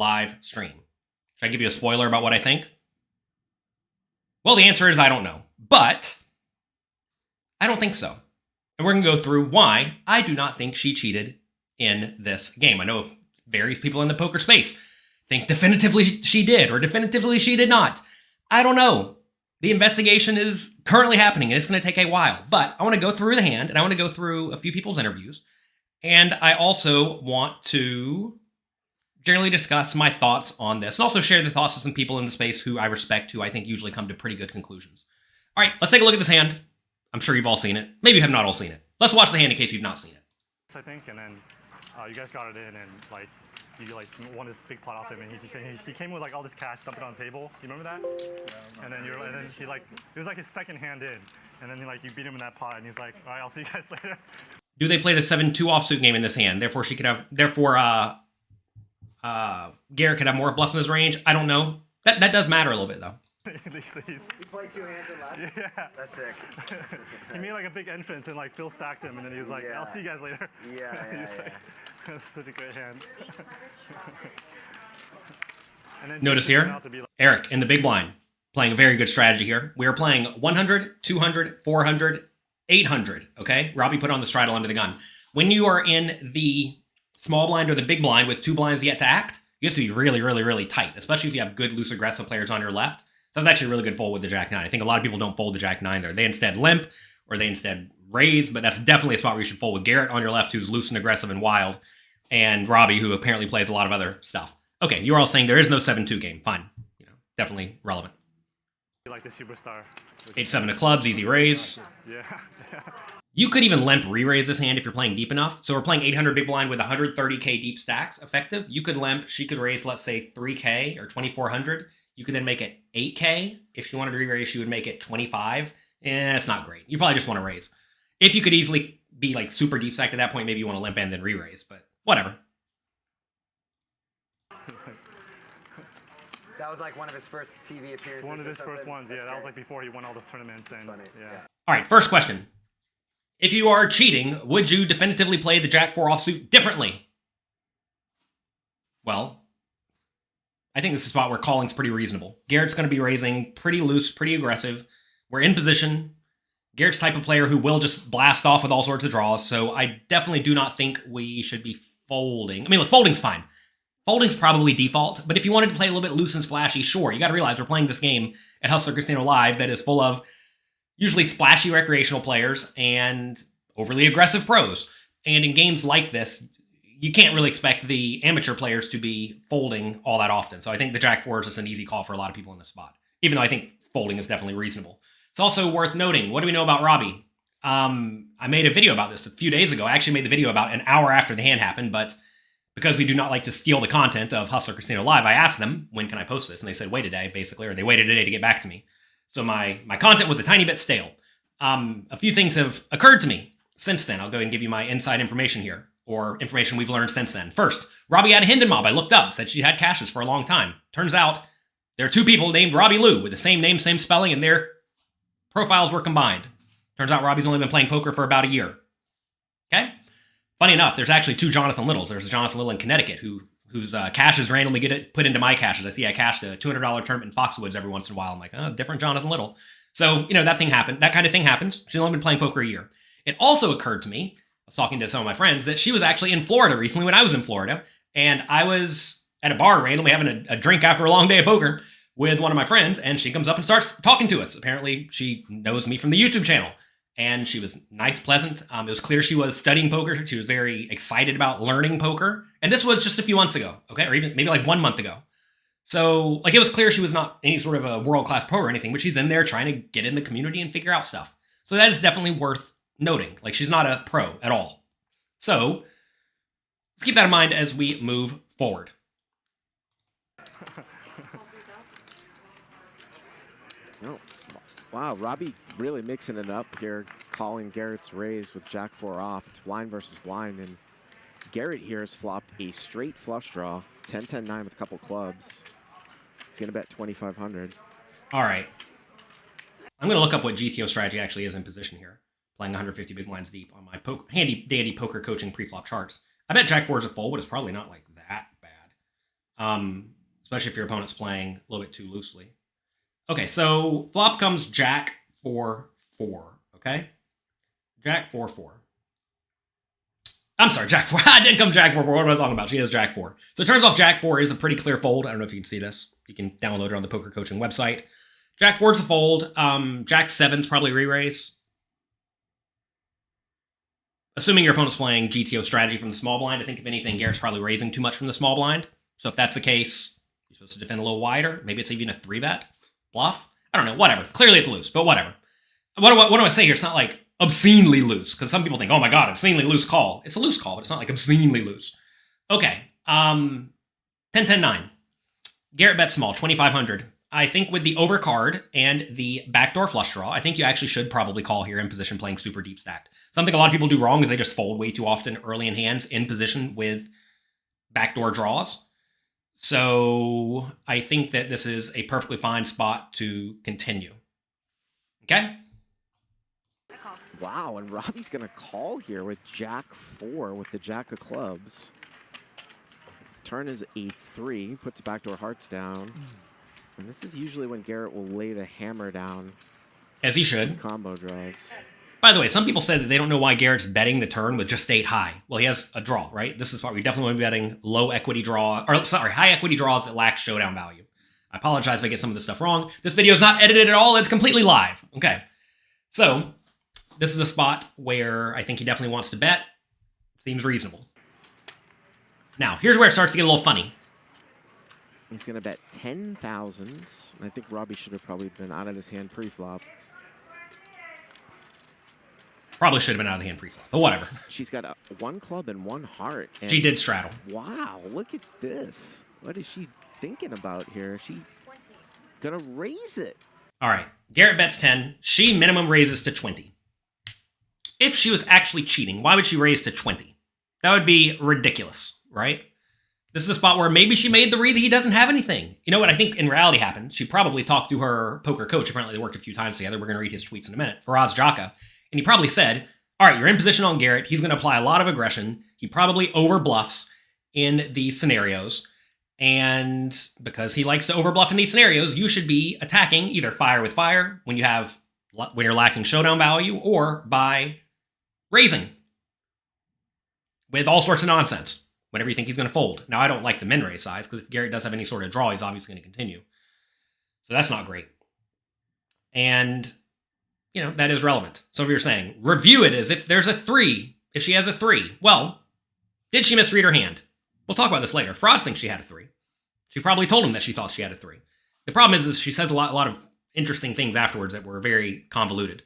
live stream. Should I give you a spoiler about what I think? Well, the answer is I don't know, but I don't think so. And we're going to go through why I do not think she cheated in this game. I know various people in the poker space think definitively she did or definitively she did not. I don't know. The investigation is currently happening and it's going to take a while, but I want to go through the hand and I want to go through a few people's interviews. And I also want to generally discuss my thoughts on this and also share the thoughts of some people in the space who I respect, who I think usually come to pretty good conclusions. All right, let's take a look at this hand. I'm sure you've all seen it. Maybe you have not all seen it. Let's watch the hand in case you've not seen it. I think, and then you guys got it in, and like you like won this big pot off him, and he came with like all this cash, dumped it on the table. You remember that? Yeah, and then he like it was like his second hand in, and then like you beat him in that pot, and he's like, all right, I'll see you guys later. Do they play the 7-2 offsuit game in this hand? Therefore, Garrett could have more bluff in his range. I don't know. That does matter a little bit though. He played 2 hands in left? Yeah. That's sick. He made like a big entrance and like Phil stacked him and then he was like, yeah. I'll see you guys later. Yeah. That's such a great hand. And then notice here, Eric in the big blind, playing a very good strategy here. We are playing 100, 200, 400, 800, okay? Robbi put on the straddle under the gun. When you are in the small blind or the big blind with 2 blinds yet to act, you have to be really, really, really tight, especially if you have good, loose, aggressive players on your left. So that's actually a really good fold with the Jack-9. I think a lot of people don't fold the Jack-9 there. They instead limp, or they instead raise, but that's definitely a spot where you should fold with Garrett on your left, who's loose and aggressive and wild, and Robbi, who apparently plays a lot of other stuff. Okay, you're all saying there is no 7-2 game. Fine. You know, definitely relevant. You like the superstar. 8-7 of clubs, easy raise. Yeah. You could even limp re-raise this hand if you're playing deep enough. So we're playing 800 big blind with 130k deep stacks effective. You could limp, she could raise, let's say 3k or 2400. You could then make it 8k. If she wanted to re-raise, she would make it 25. It's not great. You probably just want to raise. If you could easily be like super deep stacked at that point, maybe you want to limp and then re-raise, but whatever. That was like one of his first TV appearances. One of his first ones, yeah. That was like before he won all those tournaments. And funny. Yeah. All right, first question. If you are cheating, would you definitively play the Jack-4 offsuit differently? Well, I think this is a spot where calling's pretty reasonable. Garrett's going to be raising pretty loose, pretty aggressive. We're in position. Garrett's the type of player who will just blast off with all sorts of draws, so I definitely do not think we should be folding. I mean, look, folding's fine. Folding's probably default, but if you wanted to play a little bit loose and splashy, sure. You got to realize we're playing this game at Hustler Casino Live that is full of usually splashy recreational players and overly aggressive pros. And in games like this, you can't really expect the amateur players to be folding all that often. So I think the Jack-4 is just an easy call for a lot of people in this spot, even though I think folding is definitely reasonable. It's also worth noting, what do we know about Robbi? I made a video about this a few days ago. I actually made the video about an hour after the hand happened, but because we do not like to steal the content of Hustler Casino Live, I asked them, when can I post this? And they said, wait a day, basically, or they waited a day to get back to me. So my content was a tiny bit stale. A few things have occurred to me since then. I'll go ahead and give you my inside information here, or information we've learned since then. First, Robbi had a Hinden mob. I looked up, said she had caches for a long time. Turns out there are 2 people named Robbi Lou with the same name, same spelling, and their profiles were combined. Turns out Robbi's only been playing poker for about a year. Okay? Funny enough, there's actually 2 Jonathan Littles. There's a Jonathan Little in Connecticut whose caches randomly get put into my caches. I see I cashed a $200 tournament in Foxwoods every once in a while. I'm like, oh, different Jonathan Little. So, you know, that thing happened. That kind of thing happens. She's only been playing poker a year. It also occurred to me, I was talking to some of my friends, that she was actually in Florida recently when I was in Florida. And I was at a bar randomly having a drink after a long day of poker with one of my friends. And she comes up and starts talking to us. Apparently, she knows me from the YouTube channel. And she was nice, pleasant. It was clear she was studying poker. She was very excited about learning poker. And this was just a few months ago, okay? Or even maybe like 1 month ago. So, like, it was clear she was not any sort of a world-class pro or anything, but she's in there trying to get in the community and figure out stuff. So that is definitely worth noting. Like, she's not a pro at all. So, let's keep that in mind as we move forward. Oh, wow, Robbi really mixing it up here, calling Garrett's raise with Jack-4 off. It's blind versus blind, and Garrett here has flopped a straight flush draw, 10-10-9 with a couple clubs. He's going to bet 2,500. All right. I'm going to look up what GTO strategy actually is in position here, playing 150 big blinds deep on my handy dandy poker coaching pre-flop charts. I bet Jack-4 is a fold, but it's probably not like that bad. especially if your opponent's playing a little bit too loosely. Okay, so flop comes Jack 4-4, okay? Jack 4-4. I'm sorry, Jack 4. I didn't come Jack 4-4. What am I talking about? She has Jack 4. So it turns off Jack 4 is a pretty clear fold. I don't know if you can see this. You can download it on the Poker Coaching website. Jack 4 is a fold. Jack 7's probably re-raise. Assuming your opponent's playing GTO strategy from the small blind, I think if anything, Garrett's probably raising too much from the small blind. So if that's the case, you're supposed to defend a little wider. Maybe it's even a 3-bet. Bluff? I don't know. Whatever. Clearly it's loose, but whatever. What do I say here? It's not like obscenely loose, because some people think, oh my god, obscenely loose call. It's a loose call, but it's not like obscenely loose. Okay. 10-10-9. Garrett bets small, 2,500. I think with the overcard and the backdoor flush draw, I think you actually should probably call here in position playing super deep stacked. Something a lot of people do wrong is they just fold way too often early in hands in position with backdoor draws. So I think that this is a perfectly fine spot to continue. Okay? Wow, and Robbi's going to call here with Jack 4 with the Jack of clubs. Turn is a 3, puts backdoor hearts down. And this is usually when Garrett will lay the hammer down. As he should. Combo draws. By the way, some people said that they don't know why Garrett's betting the turn with just 8 high. Well, he has a draw, right? This is why we definitely want to be betting low equity draw, or sorry, high equity draws that lack showdown value. I apologize if I get some of this stuff wrong. This video is not edited at all. It's completely live. Okay. So this is a spot where I think he definitely wants to bet. Seems reasonable. Now, here's where it starts to get a little funny. He's going to bet 10,000. I think Robbi should have probably been out of his hand pre-flop. Probably should have been out of the hand pre-flop, but whatever. She's got 1 club and 1 heart. And She did straddle. wow, look at this. What is she thinking about here? Is she going to raise it? All right. Garrett bets 10. She minimum raises to 20. If she was actually cheating, why would she raise to 20? That would be ridiculous, right? This is a spot where maybe she made the read that he doesn't have anything. You know what I think in reality happened? She probably talked to her poker coach. Apparently they worked a few times together. We're going to read his tweets in a minute. Faraz Jaka. And he probably said, all right, you're in position on Garrett. He's going to apply a lot of aggression. He probably over bluffs in these scenarios. And because he likes to over bluff in these scenarios, you should be attacking either fire with fire when you're lacking showdown value, or by raising with all sorts of nonsense whenever you think he's going to fold. Now, I don't like the min raise size, because if Garrett does have any sort of draw, he's obviously going to continue. So that's not great. And, you know, that is relevant. So if you're saying, review it as if there's a 3, if she has a 3. Well, did she misread her hand? We'll talk about this later. Frost thinks she had a 3. She probably told him that she thought she had a 3. The problem is she says a lot of interesting things afterwards that were very convoluted.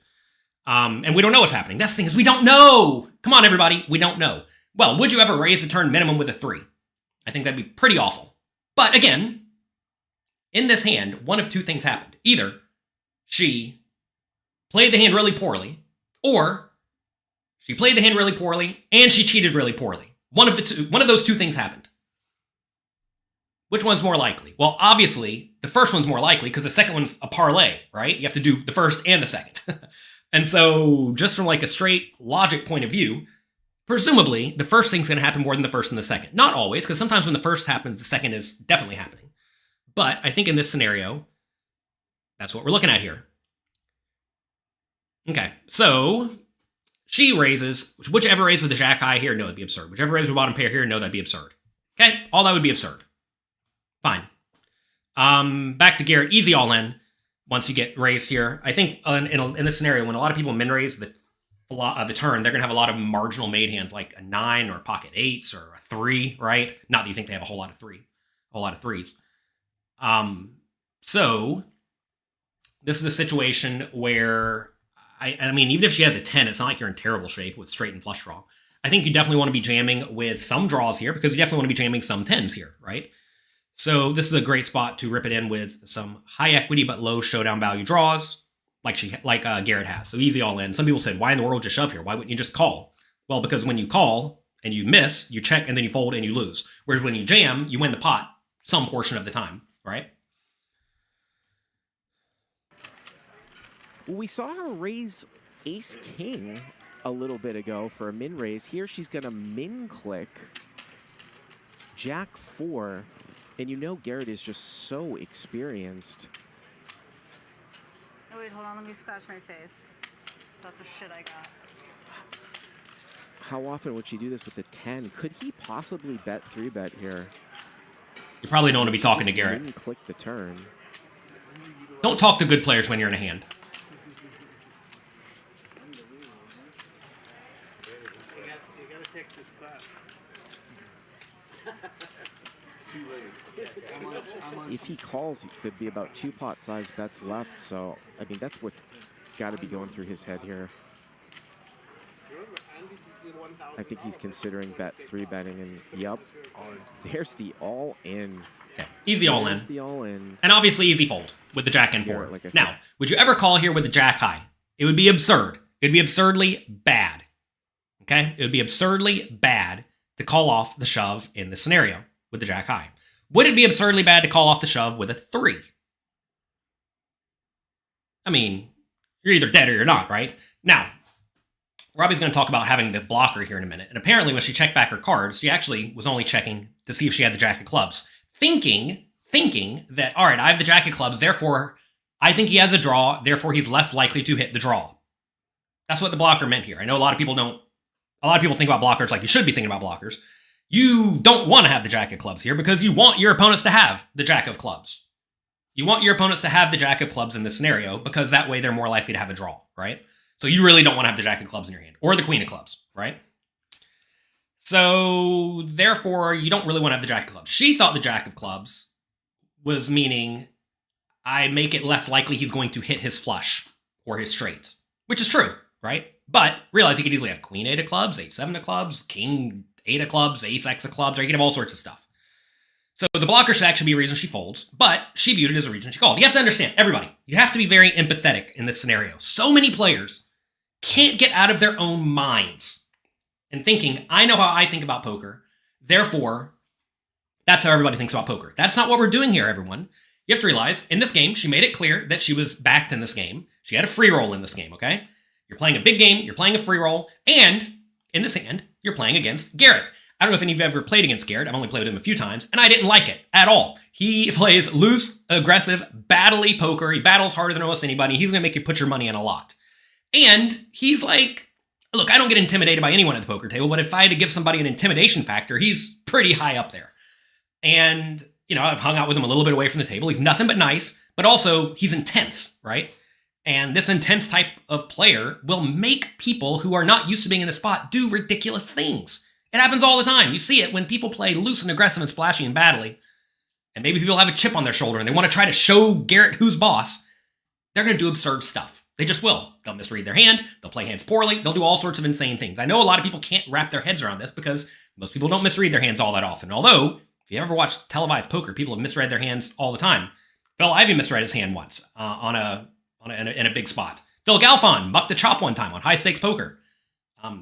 And we don't know what's happening. That's the thing, is we don't know. Come on, everybody. We don't know. Well, would you ever raise the turn minimum with a 3? I think that'd be pretty awful. But again, in this hand, one of two things happened. Either she played the hand really poorly, or she played the hand really poorly and she cheated really poorly. One of those two things happened. Which one's more likely? Well, obviously, the first one's more likely because the second one's a parlay, right? You have to do the first and the second. And so, just from like a straight logic point of view, presumably, the first thing's going to happen more than the first and the second. Not always, because sometimes when the first happens, the second is definitely happening. But I think in this scenario, that's what we're looking at here. Okay, so she raises, whichever raise with the jack high here, no, that'd be absurd. Whichever raise with bottom pair here, no, that'd be absurd. Okay, all that would be absurd. Fine. Back to Garrett, easy all in once you get raised here. I think in this scenario, when a lot of people min raise the turn, they're going to have a lot of marginal made hands like a 9 or pocket 8s or a 3, right? Not that you think they have a whole lot of 3s. So this is a situation where I mean, even if she has a 10, it's not like you're in terrible shape with straight and flush draw. I think you definitely want to be jamming with some draws here because you definitely want to be jamming some 10s here, right? So this is a great spot to rip it in with some high equity but low showdown value draws like Garrett has. So easy all in. Some people said, why in the world just shove here? Why wouldn't you just call? Well, because when you call and you miss, you check and then you fold and you lose. Whereas when you jam, you win the pot some portion of the time, right? Well, we saw her raise ace-king a little bit ago for a min raise. Here she's going to min click Jack 4. And you know Garrett is just so experienced. Oh wait, hold on, let me scratch my face. That's the shit I got. How often would she do this with the 10? Could he possibly bet 3-bet here? You probably don't want to be She talking to just Garrett. didn't click the turn. Don't talk to good players when you're in a hand. If he calls, there'd be about 2 pot-sized bets left. So, I mean, that's what's got to be going through his head here. I think he's considering bet 3-betting, and yep, there's the all-in. Okay. Easy all in. There's the all-in. And obviously easy fold with the jack and Yeah, four. like I said. Now, would you ever call here with the jack high? It would be absurd. It would be absurdly bad. Okay? It would be absurdly bad to call off the shove in this scenario with the jack high. Would it be absurdly bad to call off the shove with a 3? I mean, you're either dead or you're not, right? Now, Robbi's going to talk about having the blocker here in a minute. And apparently when she checked back her cards, she actually was only checking to see if she had the jack of clubs. Thinking that, all right, I have the jack of clubs, therefore I think he has a draw, therefore he's less likely to hit the draw. That's what the blocker meant here. I know a lot of people think about blockers like you should be thinking about blockers. You don't want to have the jack of clubs here because you want your opponents to have the jack of clubs. You want your opponents to have the jack of clubs in this scenario because that way they're more likely to have a draw, right? So you really don't want to have the jack of clubs in your hand or the queen of clubs, right? So therefore, you don't really want to have the jack of clubs. She thought the jack of clubs was meaning I make it less likely he's going to hit his flush or his straight, which is true, right? But realize he could easily have queen 8 of clubs, 8-7 of clubs, king 8 of clubs, ace x of clubs, or he could have all sorts of stuff. So the blocker should actually be a reason she folds, but she viewed it as a reason she called. You have to understand, everybody, you have to be very empathetic in this scenario. So many players can't get out of their own minds and thinking, I know how I think about poker, therefore, that's how everybody thinks about poker. That's not what we're doing here, everyone. You have to realize, in this game, she made it clear that she was backed in this game. She had a free roll in this game, okay? You're playing a big game, you're playing a free roll, and in this hand, you're playing against Garrett. I don't know if any of you have ever played against Garrett. I've only played with him a few times, and I didn't like it at all. He plays loose, aggressive, battle-y poker. He battles harder than almost anybody. He's going to make you put your money in a lot. And he's like, look, I don't get intimidated by anyone at the poker table, but if I had to give somebody an intimidation factor, he's pretty high up there. And, you know, I've hung out with him a little bit away from the table. He's nothing but nice, but also he's intense, right? And this intense type of player will make people who are not used to being in the spot do ridiculous things. It happens all the time. You see it when people play loose and aggressive and splashy and battly, and maybe people have a chip on their shoulder and they want to try to show Garrett who's boss. They're going to do absurd stuff. They just will. They'll misread their hand. They'll play hands poorly. They'll do all sorts of insane things. I know a lot of people can't wrap their heads around this because most people don't misread their hands all that often. Although, if you ever watch televised poker, people have misread their hands all the time. Phil Ivey misread his hand once in a big spot. Phil Galfond mucked a chop one time on high stakes poker.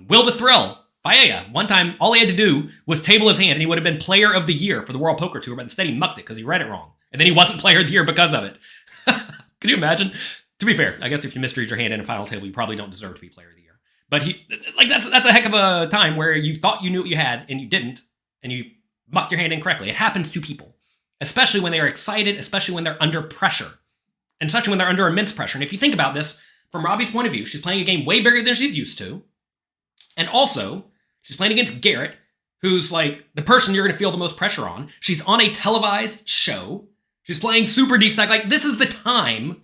Will the Thrill, Paella, one time all he had to do was table his hand and he would have been player of the year for the World Poker Tour, but instead he mucked it because he read it wrong. And then he wasn't player of the year because of it. Can you imagine? To be fair, I guess if you misread your hand in a final table, you probably don't deserve to be player of the year. But that's a heck of a time where you thought you knew what you had and you didn't, and you mucked your hand incorrectly. It happens to people, especially when they are excited, especially when they're under pressure, and especially when they're under immense pressure. And if you think about this, from Robbi's point of view, she's playing a game way bigger than she's used to. And also, she's playing against Garrett, who's like the person you're going to feel the most pressure on. She's on a televised show. She's playing super deep stack. Like, this is the time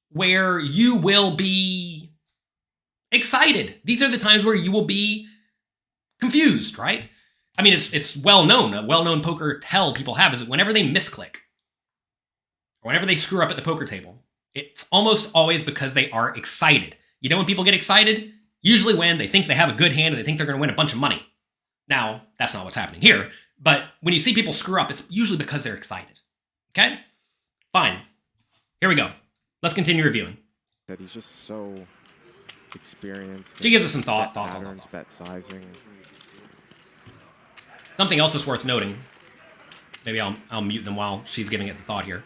where you will be excited. These are the times where you will be confused, right? I mean, it's well known. A well-known poker tell people have is that whenever they misclick, or whenever they screw up at the poker table, it's almost always because they are excited. You know when people get excited? Usually when they think they have a good hand and they think they're going to win a bunch of money. Now, that's not what's happening here, but when you see people screw up, it's usually because they're excited. Okay? Fine. Here we go. Let's continue reviewing. That he's just so experienced. She gives us some thought. Patterns, bet sizing. Something else that's worth noting. Maybe I'll mute them while she's giving it the thought here.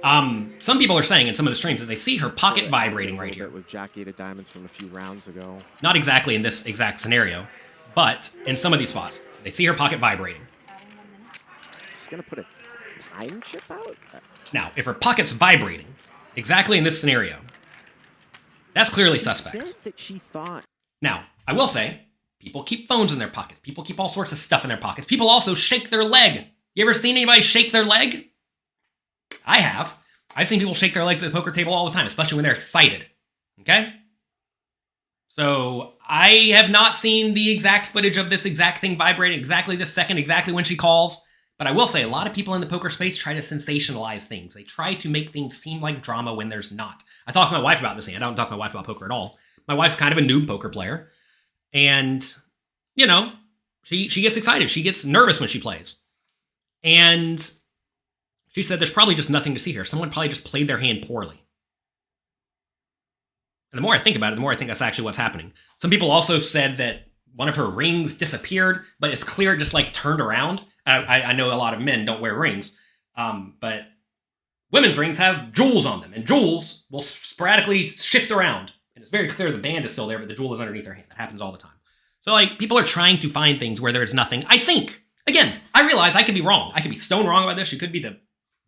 Some people are saying in some of the streams that they see her pocket vibrating right here. With Jack 8 of diamonds from a few rounds ago. Not exactly in this exact scenario, but in some of these spots, they see her pocket vibrating. going to put a time chip out? Now, if her pocket's vibrating, exactly in this scenario, that's clearly She suspect. said that she thought... Now, I will say, people keep phones in their pockets. People keep all sorts of stuff in their pockets. People also shake their leg. You ever seen anybody shake their leg? I have. I've seen people shake their legs at the poker table all the time, especially when they're excited. Okay? So, I have not seen the exact footage of this exact thing vibrating exactly this second, exactly when she calls. But I will say, a lot of people in the poker space try to sensationalize things. They try to make things seem like drama when there's not. I talked to my wife about this, and I don't talk to my wife about poker at all. My wife's kind of a noob poker player. And, you know, she gets excited. She gets nervous when she plays. And she said there's probably just nothing to see here. Someone probably just played their hand poorly. And the more I think about it, the more I think that's actually what's happening. Some people also said that one of her rings disappeared, but it's clear it just like turned around. I know a lot of men don't wear rings, but women's rings have jewels on them, and jewels will sporadically shift around. And it's very clear the band is still there, but the jewel is underneath her hand. That happens all the time. So, like, people are trying to find things where there's nothing. I think, again, I realize I could be wrong. I could be stone wrong about this. She could be the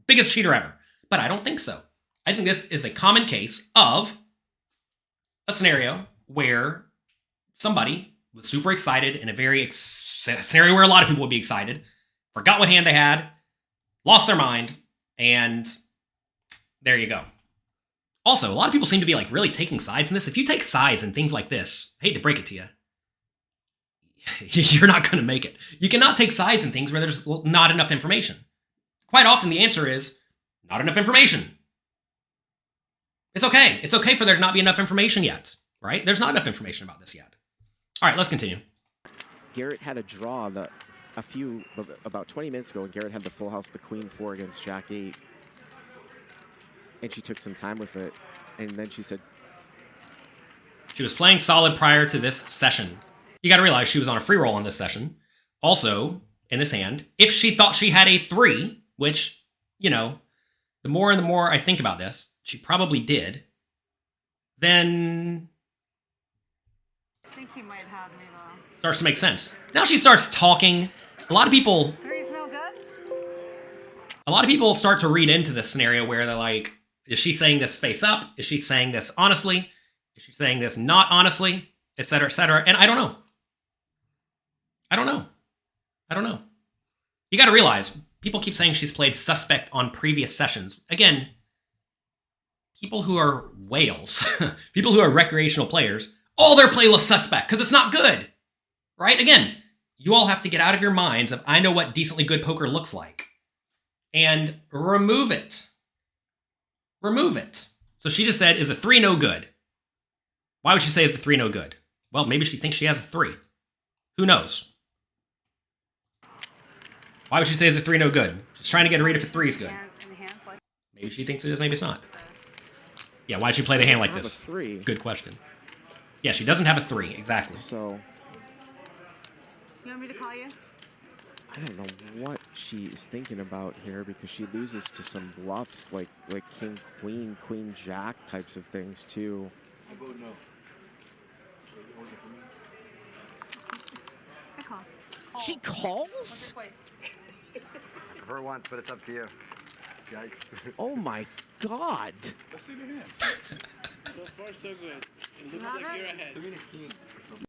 biggest cheater ever. But I don't think so. I think this is a common case of a scenario where somebody was super excited in a very scenario where a lot of people would be excited, forgot what hand they had, lost their mind, and there you go. Also, a lot of people seem to be like really taking sides in this. If you take sides in things like this, I hate to break it to you, you're not going to make it. You cannot take sides in things where there's not enough information. Quite often the answer is not enough information. It's okay. It's okay for there to not be enough information yet, right? There's not enough information about this yet. All right, let's continue. Garrett had a draw about 20 minutes ago, and Garrett had the full house, the Queen 4 against Jack 8. And she took some time with it, and then she said... She was playing solid prior to this session. You got to realize she was on a free roll in this session. Also, in this hand, if she thought she had a 3, which, you know, the more and the more I think about this, she probably did, then... I think he might have me though. Starts to make sense. Now she starts talking. A lot of people... 3's no good? A lot of people start to read into this scenario where they're like, is she saying this face up? Is she saying this honestly? Is she saying this not honestly? Et cetera, et cetera. And I don't know. I don't know. You got to realize, people keep saying she's played suspect on previous sessions. Again, people who are whales, people who are recreational players, all their play was suspect because it's not good, right? Again, you all have to get out of your minds of, I know what decently good poker looks like, and remove it. Remove it. So she just said, is a 3 no good? Why would she say is a 3 no good? Well, maybe she thinks she has a 3. Who knows? Why would she say is a 3 no good? She's trying to get a read if a 3 is good. Maybe she thinks it is, maybe it's not. Yeah, why'd she play the hand like this? 3. Good question. Yeah, she doesn't have a 3, exactly. So... You want me to call you? I don't know what she is thinking about here, because she loses to some bluffs like king, queen, queen, jack types of things too. I call. She calls? For once, but it's up to you. Yikes. Oh my God. Let's see the hand. So far, so good. It looks like you're ahead.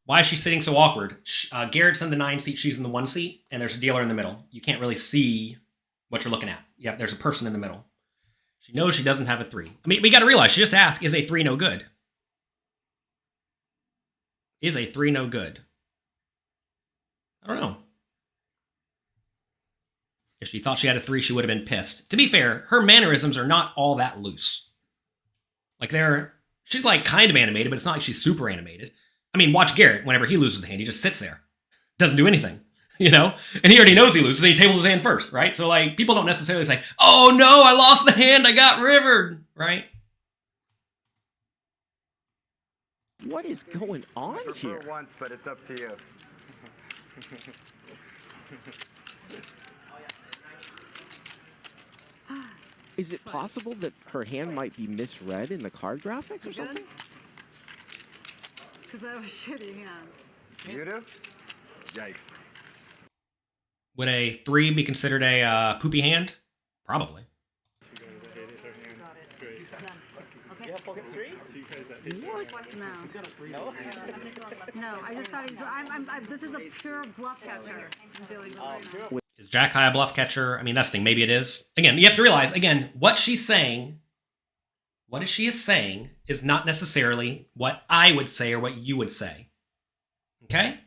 Why is she sitting so awkward? Garrett's in the 9 seat, she's in the 1 seat, and there's a dealer in the middle. You can't really see what you're looking at. Yeah, there's a person in the middle. She knows she doesn't have a 3. I mean, we got to realize, she just asked, is a 3 no good? Is a 3 no good? I don't know. If she thought she had a 3, she would have been pissed. To be fair, her mannerisms are not all that loose. Like, she's like kind of animated, but it's not like she's super animated. I mean, watch Garrett. Whenever he loses the hand, he just sits there. Doesn't do anything, you know? And he already knows he loses, and he tables his hand first, right? So, like, people don't necessarily say, oh no, I lost the hand, I got rivered, right? What is going on here? For once, but it's up to you. Is it possible that her hand might be misread in the card graphics or something? Because I have a shitty hand. You do? Yikes. Would a 3 be considered a poopy hand? Probably. No. No, I just thought this is a pure bluff catcher I'm dealing with right now. Is Jack high a bluff catcher? I mean, that's the thing. Maybe it is. Again, you have to realize, again, what she's saying, what she is saying is not necessarily what I would say or what you would say. Okay?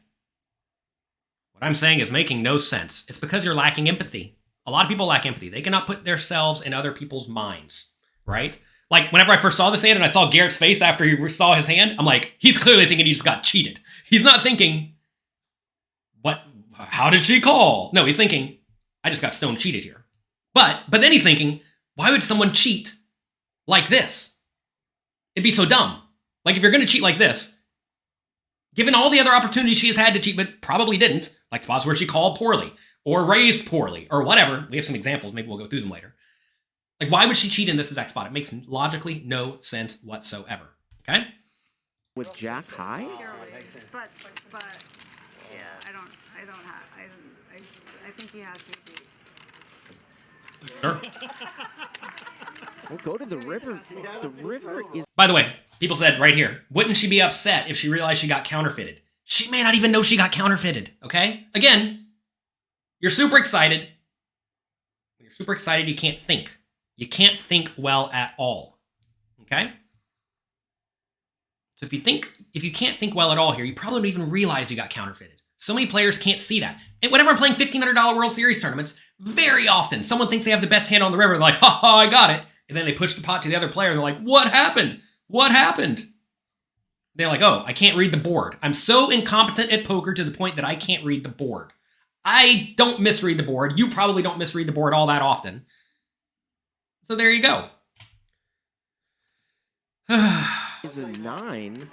What I'm saying is making no sense. It's because you're lacking empathy. A lot of people lack empathy. They cannot put themselves in other people's minds, right? Like, whenever I first saw this hand and I saw Garrett's face after he saw his hand, I'm like, he's clearly thinking he just got cheated. He's not thinking, what? How did she call? No, he's thinking, I just got stone cheated here. But then he's thinking, why would someone cheat like this? It'd be so dumb. Like, if you're going to cheat like this, given all the other opportunities she has had to cheat but probably didn't, like spots where she called poorly or raised poorly or whatever. We have some examples. Maybe we'll go through them later. Like, why would she cheat in this exact spot? It makes logically no sense whatsoever. Okay? With Jack high? But yeah, I think he has to be. Sure. We'll go to the river. The river is... By the way, people said right here, wouldn't she be upset if she realized she got counterfeited? She may not even know she got counterfeited, okay? Again, you're super excited. When you're super excited, you can't think. You can't think well at all, okay? So if you can't think well at all here, you probably don't even realize you got counterfeited. So many players can't see that. And whenever I'm playing $1,500 World Series tournaments, very often someone thinks they have the best hand on the river. They're like, ha ha, I got it. And then they push the pot to the other player and they're like, what happened? What happened? They're like, oh, I can't read the board. I'm so incompetent at poker to the point that I can't read the board. I don't misread the board. You probably don't misread the board all that often. So there you go. Is a 9.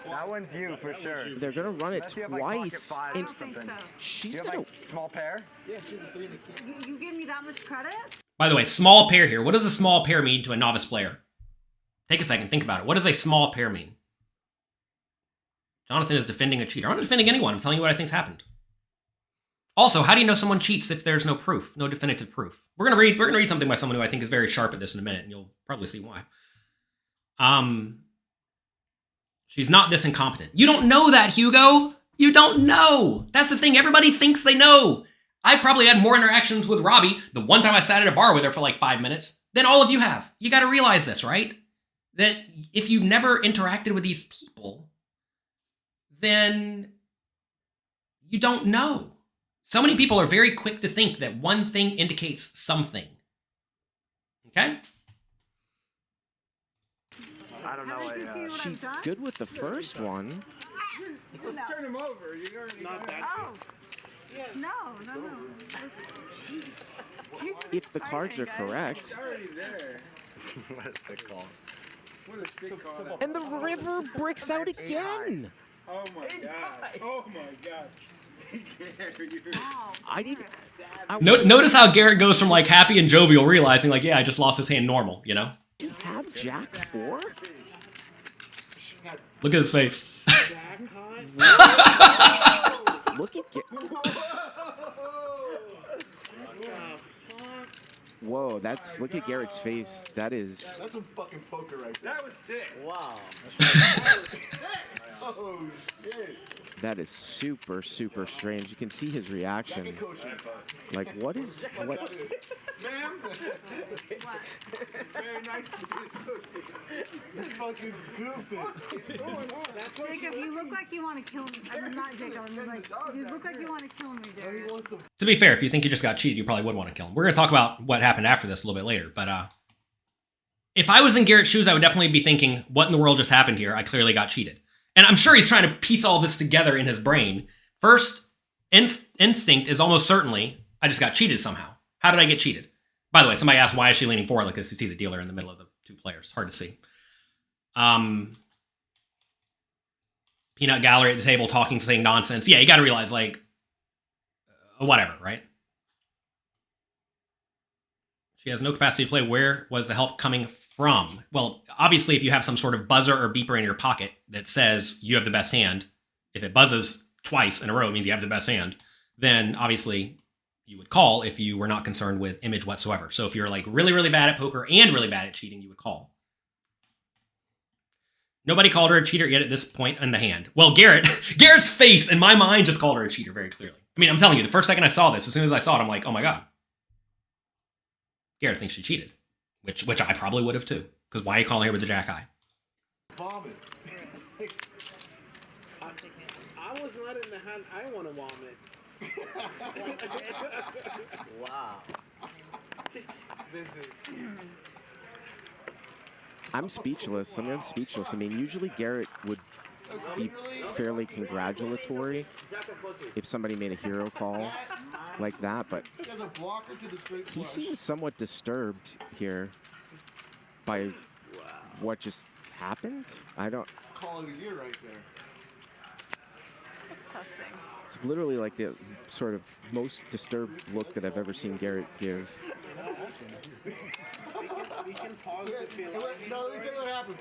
That one's you for sure. They're gonna run it Unless you have, like, pocket twice, five and or something. So. she's You have, gonna. like, small pair? You give me that much credit? By the way, small pair here. What does a small pair mean to a novice player? Take a second, think about it. What does a small pair mean? Jonathan is defending a cheater. I'm not defending anyone. I'm telling you what I think's happened. Also, how do you know someone cheats if there's no proof, no definitive proof? We're gonna read something by someone who I think is very sharp at this in a minute, and you'll probably see why. She's not this incompetent. You don't know that, Hugo. You don't know. That's the thing. Everybody thinks they know. I've probably had more interactions with Robbi the one time I sat at a bar with her for like 5 minutes than all of you have. You got to realize this, right? That if you've never interacted with these people, then you don't know. So many people are very quick to think that one thing indicates something. Okay? I don't know. She's good with the first one. Just turn him over. You're already not that. Oh. No. If the cards are correct. It's already there. What a sick call. What a sick call. And the river bricks out again. Oh my god. Oh my god. I didn't. Notice how Garrett goes from like happy and jovial, realizing like, yeah, I just lost his hand normal, you know? Do you have Jack 4? Look at his face. Look at Whoa, look at Garrett's face. That's some fucking poker right there. That was sick. Wow. Oh, shit. That is super, super strange. You can see his reaction. Like, what? Ma'am? Very nice to you. You fucking scooped it. Jacob, you look like you want to kill me. I mean, not Jacob. I mean, like, you look like you want to kill me, Jared. To be fair, if you think you just got cheated, you probably would want to kill him. We're going to talk about what happened after this a little bit later. But if I was in Garrett's shoes, I would definitely be thinking, what in the world just happened here? I clearly got cheated. And I'm sure he's trying to piece all this together in his brain. First instinct is almost certainly, I just got cheated somehow. How did I get cheated? By the way, somebody asked, why is she leaning forward like this? You see the dealer in the middle of the two players. Hard to see. Peanut gallery at the table talking, saying nonsense. Yeah, you got to realize, like, whatever, right? She has no capacity to play. Where was the help coming from? Well, obviously, if you have some sort of buzzer or beeper in your pocket that says you have the best hand, if it buzzes twice in a row, it means you have the best hand, then obviously you would call if you were not concerned with image whatsoever. So if you're like really, really bad at poker and really bad at cheating, you would call. Nobody called her a cheater yet at this point in the hand. Well, Garrett's face in my mind just called her a cheater very clearly. I mean, I'm telling you, the first second I saw this, as soon as I saw it, I'm like, oh my God. Garrett thinks she cheated, which I probably would have too. Because why are you calling her with a jack high? Vomit. I was not in the hand. I want to vomit. Wow. This is. I'm speechless. I'm speechless. I mean, usually Garrett would be fairly congratulatory if somebody made a hero call like that, but he seems somewhat disturbed here by what just happened. I don't. Call of the year right there. That's testing. It's literally like the sort of most disturbed look that I've ever seen Garrett give. We can pause the Phil Ivey. No, let me tell you what happened.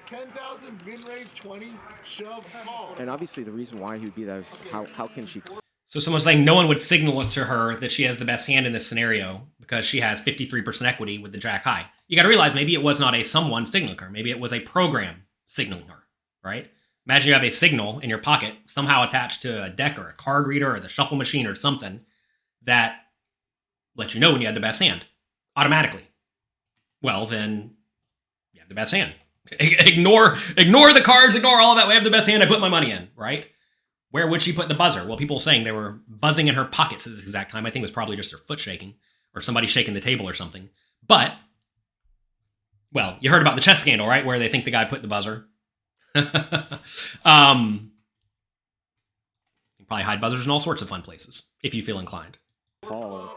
10,000, mid-range 20, shove, call. And obviously the reason why he would be that is how can she... So someone's saying no one would signal to her that she has the best hand in this scenario because she has 53% equity with the jack high. You got to realize maybe it was not a someone signaling her. Maybe it was a program signaling her, right? Imagine you have a signal in your pocket somehow attached to a deck or a card reader or the shuffle machine or something that lets you know when you had the best hand automatically. Well, then you have the best hand. Ignore the cards, ignore all of that. We have the best hand. I put my money in, right? Where would she put the buzzer? Well, people saying they were buzzing in her pockets at the exact time. I think it was probably just her foot shaking or somebody shaking the table or something. But, well, you heard about the chess scandal, right? Where they think the guy put the buzzer. You can probably hide buzzers in all sorts of fun places if you feel inclined. Paul,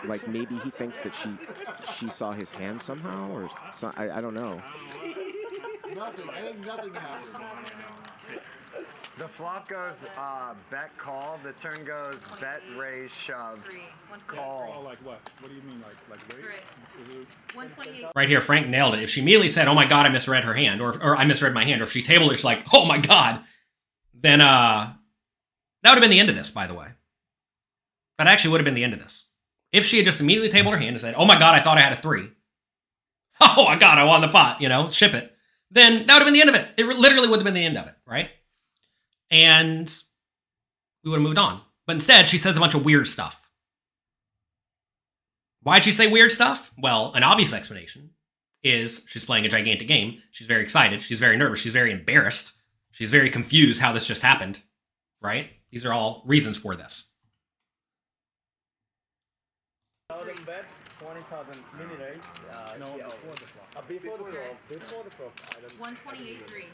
like maybe he thinks that she saw his hand somehow, or I don't know. Nothing. I think nothing happened. The flop goes bet call. The turn goes bet raise shove call. Like what? What do you mean? Like raise? 128. Right here, Frank nailed it. If she immediately said, oh my God, I misread her hand, or I misread my hand, or if she tabled it, she's like, oh my God, then that would have been the end of this, by the way. That actually would have been the end of this. If she had just immediately tabled her hand and said, oh my God, I thought I had a 3. Oh my God, I won the pot, ship it. Then that would have been the end of it. It literally would have been the end of it, right? And we would have moved on. But instead, she says a bunch of weird stuff. Why'd she say weird stuff? Well, an obvious explanation is she's playing a gigantic game. She's very excited. She's very nervous. She's very embarrassed. She's very confused how this just happened, right? These are all reasons for this. 20,000 mini raise. No, before the flop. Before the flop. 128.3.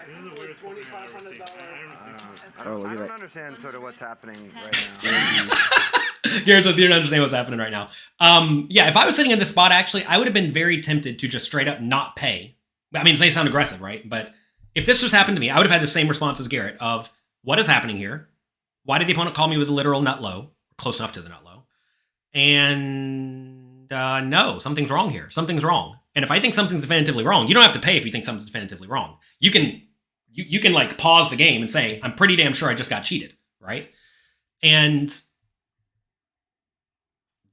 This is the weirdest $2,500. Oh, look I at don't that. understand sort of what's happening right now. Garrett says you don't understand what's happening right now. Yeah, if I was sitting in this spot, actually, I would have been very tempted to just straight up not pay. I mean, they sound aggressive, right? But if this just happened to me, I would have had the same response as Garrett of, what is happening here? Why did the opponent call me with a literal nut low? Close enough to the nut low. And no, something's wrong here. Something's wrong. And if I think something's definitively wrong, you don't have to pay if you think something's definitively wrong. You can like pause the game and say, I'm pretty damn sure I just got cheated, right? And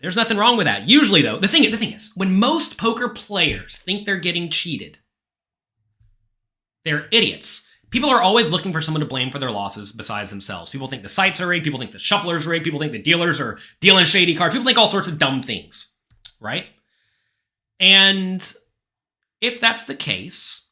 there's nothing wrong with that. Usually, though, the thing is, when most poker players think they're getting cheated, they're idiots. People are always looking for someone to blame for their losses besides themselves. People think the sites are rigged. People think the shuffler's rigged. People think the dealers are dealing shady cards. People think all sorts of dumb things, right? And if that's the case,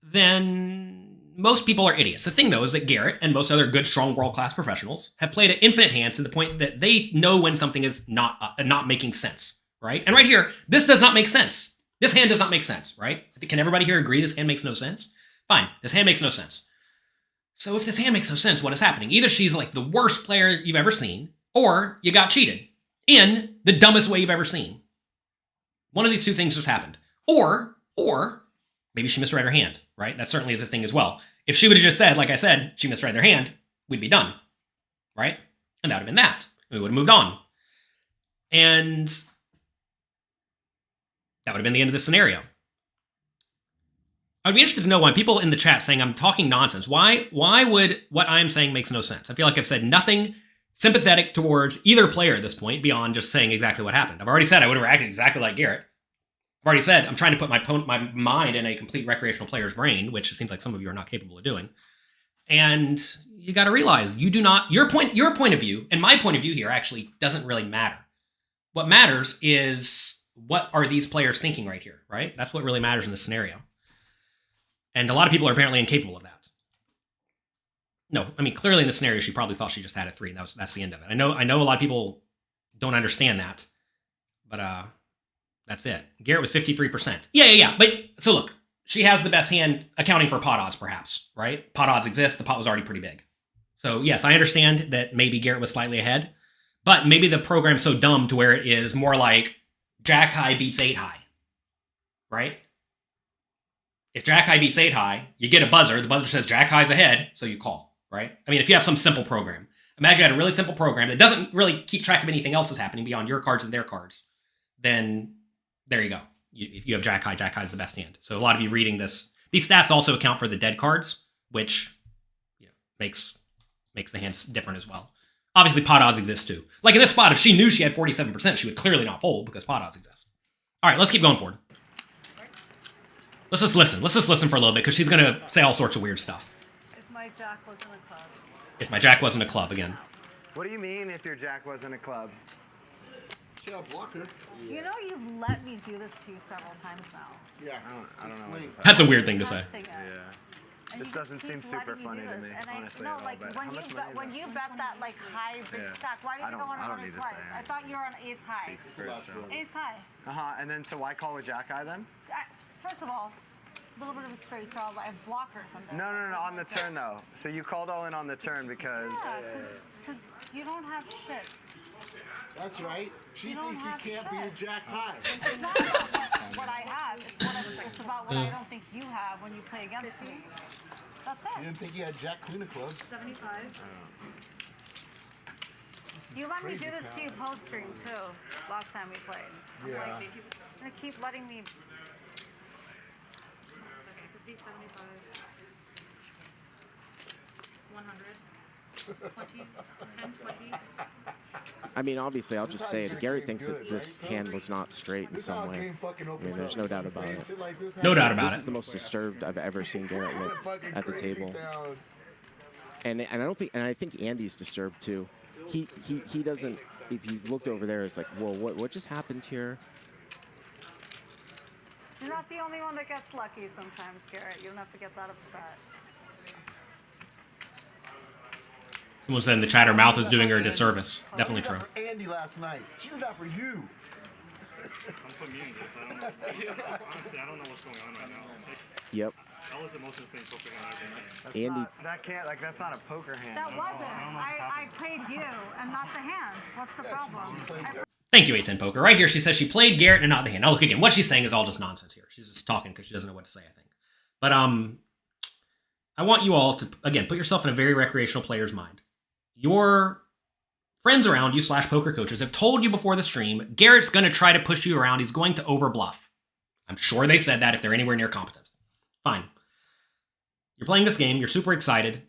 then most people are idiots. The thing, though, is that Garrett and most other good, strong, world-class professionals have played at infinite hands to the point that they know when something is not making sense, right? And right here, this does not make sense. This hand does not make sense, right? Can everybody here agree this hand makes no sense? Fine, this hand makes no sense. So if this hand makes no sense, what is happening? Either she's like the worst player you've ever seen, or you got cheated in the dumbest way you've ever seen. One of these two things just happened. Or maybe she misread her hand, right? That certainly is a thing as well. If she would have just said, like I said, she misread their hand, we'd be done, right? And that would have been that. We would have moved on. And that would have been the end of the scenario. I'd be interested to know why people in the chat saying I'm talking nonsense. Why would what I'm saying makes no sense? I feel like I've said nothing sympathetic towards either player at this point beyond just saying exactly what happened. I've already said I would have reacted exactly like Garrett. I've already said I'm trying to put my mind in a complete recreational player's brain, which it seems like some of you are not capable of doing. And you got to realize you do not, your point of view and my point of view here actually doesn't really matter. What matters is what are these players thinking right here, right? That's what really matters in this scenario. And a lot of people are apparently incapable of that. No, I mean, clearly in the scenario, she probably thought she just had a 3, and that's the end of it. I know a lot of people don't understand that, but that's it. Garrett was 53%. Yeah. But, so look, she has the best hand accounting for pot odds, perhaps, right? Pot odds exist. The pot was already pretty big. So, yes, I understand that maybe Garrett was slightly ahead, but maybe the program's so dumb to where it is more like Jack high beats 8 high, right? If Jack high beats 8 high, you get a buzzer. The buzzer says Jack high's ahead, so you call, right? I mean, if you have some simple program. Imagine you had a really simple program that doesn't really keep track of anything else that's happening beyond your cards and their cards. Then there you go. If you have Jack high's the best hand. So a lot of you reading this, these stats also account for the dead cards, which makes the hands different as well. Obviously, pot odds exist too. Like in this spot, if she knew she had 47%, she would clearly not fold because pot odds exist. All right, let's keep going forward. Let's just listen. Let's just listen for a little bit because she's going to say all sorts of weird stuff. If my jack wasn't a club. If my jack wasn't a club, again. What do you mean if your jack wasn't a club? She had a blocker. You know you've let me do this to you several times now. Yeah. I don't know what to say. That's a weird thing to say. And This you doesn't just seem keep super letting me funny do to this. me, And honestly, no, at all, like but when how you much bet, money when is you bet that like high big Yeah. stack, why did I you go don't- on I it don't only need to twice? say. I thought you were on ace high. Speaks for itself. Ace high. And then so why call with jack high then? First of all, a little bit of a straight draw. I have blockers on there. No, on the turn though. So you called all in on the turn because. Yeah, because you don't have shit. That's right. She You don't thinks you have can't beat a shit. jack high. It's not about what I have. It's about what I don't think you have when you play against me. That's You it. didn't think you had jack queen of clubs. 75. You let me do this to you post stream too. Last time we played. Yeah. And keep letting me. Okay, 50, 75, 100, 20, 10, 20. I mean, obviously, I'll just say it. Gary thinks that this hand was not straight in This is how some a way. game fucking opens there's up. no doubt about Saying it. shit like this No doubt happens. about This it. is the most disturbed I've ever seen Garrett look Fucking at the crazy table. town. And I think Andy's disturbed too. He doesn't. If you looked over there, it's like, whoa, what just happened here? You're not the only one that gets lucky sometimes, Garrett. You don't have to get that upset. Someone said in the chat her mouth is doing her a disservice. Definitely She true. did that for Andy last night. She did that for you. I'm putting me in this. Honestly, I don't know what's going on right now. Like, Yep. that was the most insane poker game I've ever seen. Andy. That can't that's not a poker hand. That wasn't. I played you and not the hand. What's the problem? Thank you, A10 Poker. Right here, she says she played Garrett and not the hand. Now, look again. What she's saying is all just nonsense here. She's just talking because she doesn't know what to say, I think. But I want you all to, again, put yourself in a very recreational player's mind. Your friends around you / poker coaches have told you before the stream, Garrett's going to try to push you around. He's going to overbluff. I'm sure they said that if they're anywhere near competent. Fine. You're playing this game. You're super excited.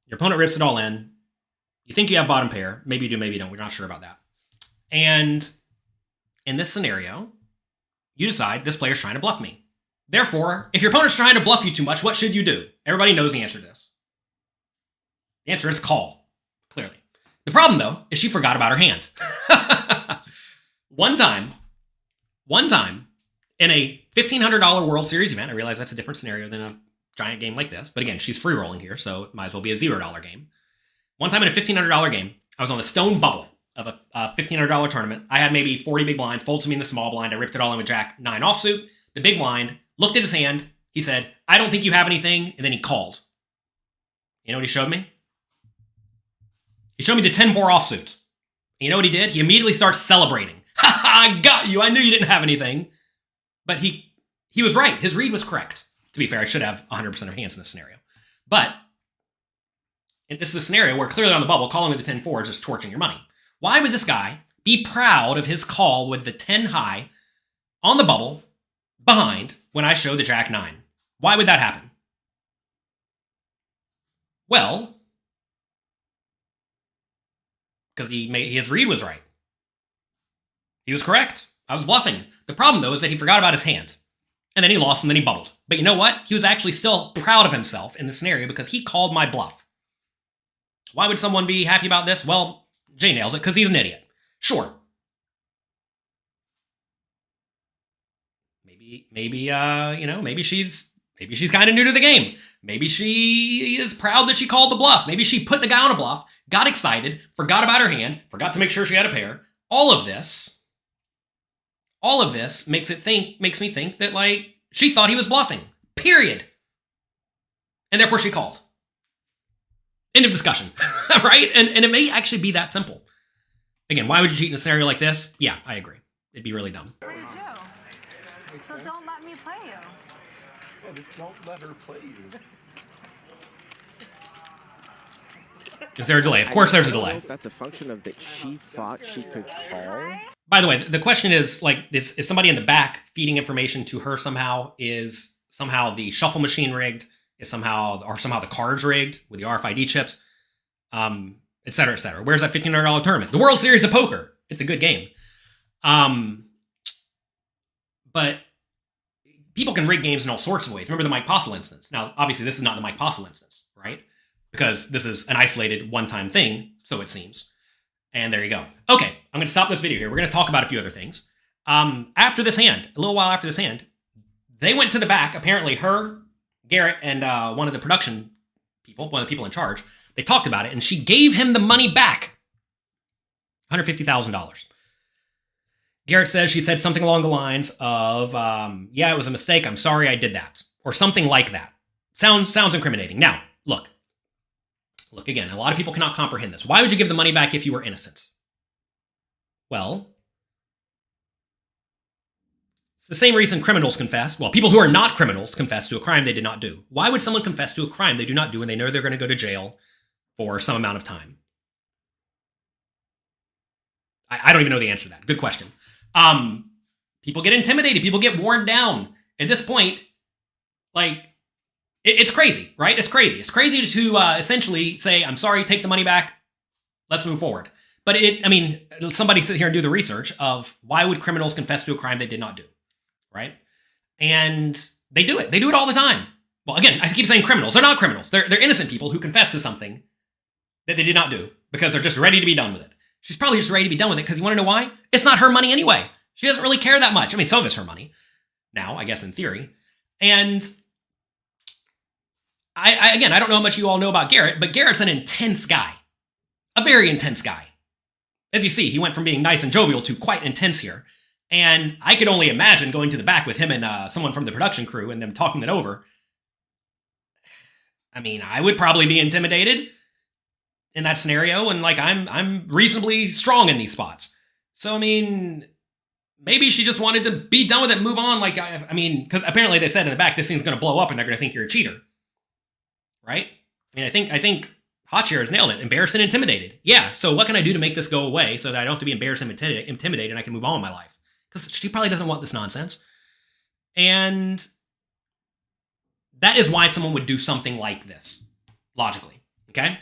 Your opponent rips it all in. You think you have bottom pair. Maybe you do, maybe you don't. We're not sure about that. And in this scenario, you decide this player's trying to bluff me. Therefore, if your opponent's trying to bluff you too much, what should you do? Everybody knows the answer to this. The answer is call, clearly. The problem, though, is she forgot about her hand. One time, in a $1,500 World Series event, I realize that's a different scenario than a giant game like this, but again, she's free rolling here, so it might as well be a $0 game. One time in a $1,500 game, I was on the stone bubble of a $1,500 tournament. I had maybe 40 big blinds, folds to me in the small blind. I ripped it all in with Jack 9 offsuit. The big blind looked at his hand. He said, "I don't think you have anything," and then he called. You know what he showed me? He showed me the 10-4 offsuit. And you know what he did? He immediately starts celebrating. Ha ha, I got you. I knew you didn't have anything. But he was right. His read was correct. To be fair, I should have 100% of hands in this scenario. But this is a scenario where clearly on the bubble, calling with the 10-4 is just torching your money. Why would this guy be proud of his call with the 10 high on the bubble behind when I show the Jack 9? Why would that happen? Well, because his read was right. He was correct. I was bluffing. The problem, though, is that he forgot about his hand. And then he lost, and then he bubbled. But you know what? He was actually still proud of himself in the scenario because he called my bluff. Why would someone be happy about this? Well, Jay nails it because he's an idiot. Sure. Maybe she's kind of new to the game. Maybe she is proud that she called the bluff. Maybe she put the guy on a bluff, got excited, forgot about her hand, forgot to make sure she had a pair. All of this makes me think that, like, she thought he was bluffing. Period. And therefore she called. End of discussion. Right? And it may actually be that simple. Again, why would you cheat in a scenario like this? Yeah, I agree. It'd be really dumb. What do you do? So don't let me play you. Yeah, just don't let her play you. Is there a delay? Of course there's a I don't know delay. if that's a function of that she thought she could call. By the way, the question is, like, is somebody in the back feeding information to her somehow? Is somehow the shuffle machine rigged? Is somehow the cards rigged with the RFID chips? Et cetera, et cetera. Where's that $1,500 tournament? The World Series of Poker. It's a good game. But people can rig games in all sorts of ways. Remember the Mike Postle instance. Now, obviously, this is not the Mike Postle instance, right? Because this is an isolated one-time thing, so it seems. And there you go. Okay, I'm going to stop this video here. We're going to talk about a few other things. After this hand, a little while after this hand, they went to the back. Apparently, Garrett, and one of the production people, one of the people in charge, they talked about it, and she gave him the money back. $150,000. Garrett says she said something along the lines of, yeah, it was a mistake. I'm sorry I did that. Or something like that. Sounds incriminating. Now, look again, a lot of people cannot comprehend this. Why would you give the money back if you were innocent? Well, it's the same reason criminals confess. Well, people who are not criminals confess to a crime they did not do. Why would someone confess to a crime they do not do when they know they're going to go to jail for some amount of time? I don't even know the answer to that. Good question. People get intimidated. People get worn down. At this point, like, it's crazy, right? It's crazy. It's crazy to essentially say, I'm sorry, take the money back. Let's move forward. But somebody sit here and do the research of why would criminals confess to a crime they did not do, right? And they do it. They do it all the time. Well, again, I keep saying criminals. They're not criminals. They're innocent people who confess to something that they did not do because they're just ready to be done with it. She's probably just ready to be done with it because you want to know why? It's not her money anyway. She doesn't really care that much. I mean, some of it's her money now, I guess, in theory. And I don't know how much you all know about Garrett, but Garrett's an intense guy. A very intense guy. As you see, he went from being nice and jovial to quite intense here. And I could only imagine going to the back with him and someone from the production crew and them talking it over. I mean, I would probably be intimidated in that scenario, and like I'm reasonably strong in these spots. So, I mean, maybe she just wanted to be done with it, move on. Like, I mean, because apparently they said in the back, this thing's going to blow up and they're going to think you're a cheater. Right? I mean, I think Hotshare has nailed it. Embarrassed and intimidated. Yeah, so what can I do to make this go away so that I don't have to be embarrassed and intimidated and I can move on with my life? Because she probably doesn't want this nonsense. And that is why someone would do something like this, logically. Okay?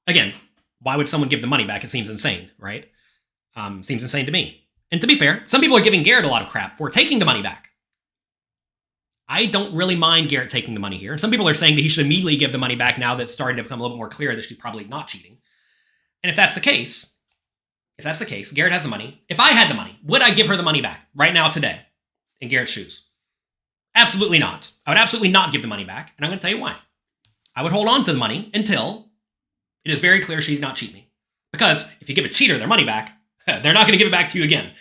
Again, why would someone give the money back? It seems insane, right? Seems insane to me. And to be fair, some people are giving Garrett a lot of crap for taking the money back. I don't really mind Garrett taking the money here. And some people are saying that he should immediately give the money back now that it's starting to become a little bit more clear that she's probably not cheating. And if that's the case, Garrett has the money. If I had the money, would I give her the money back right now, today, in Garrett's shoes? Absolutely not. I would absolutely not give the money back. And I'm going to tell you why. I would hold on to the money until it is very clear she did not cheat me. Because if you give a cheater their money back, they're not going to give it back to you again.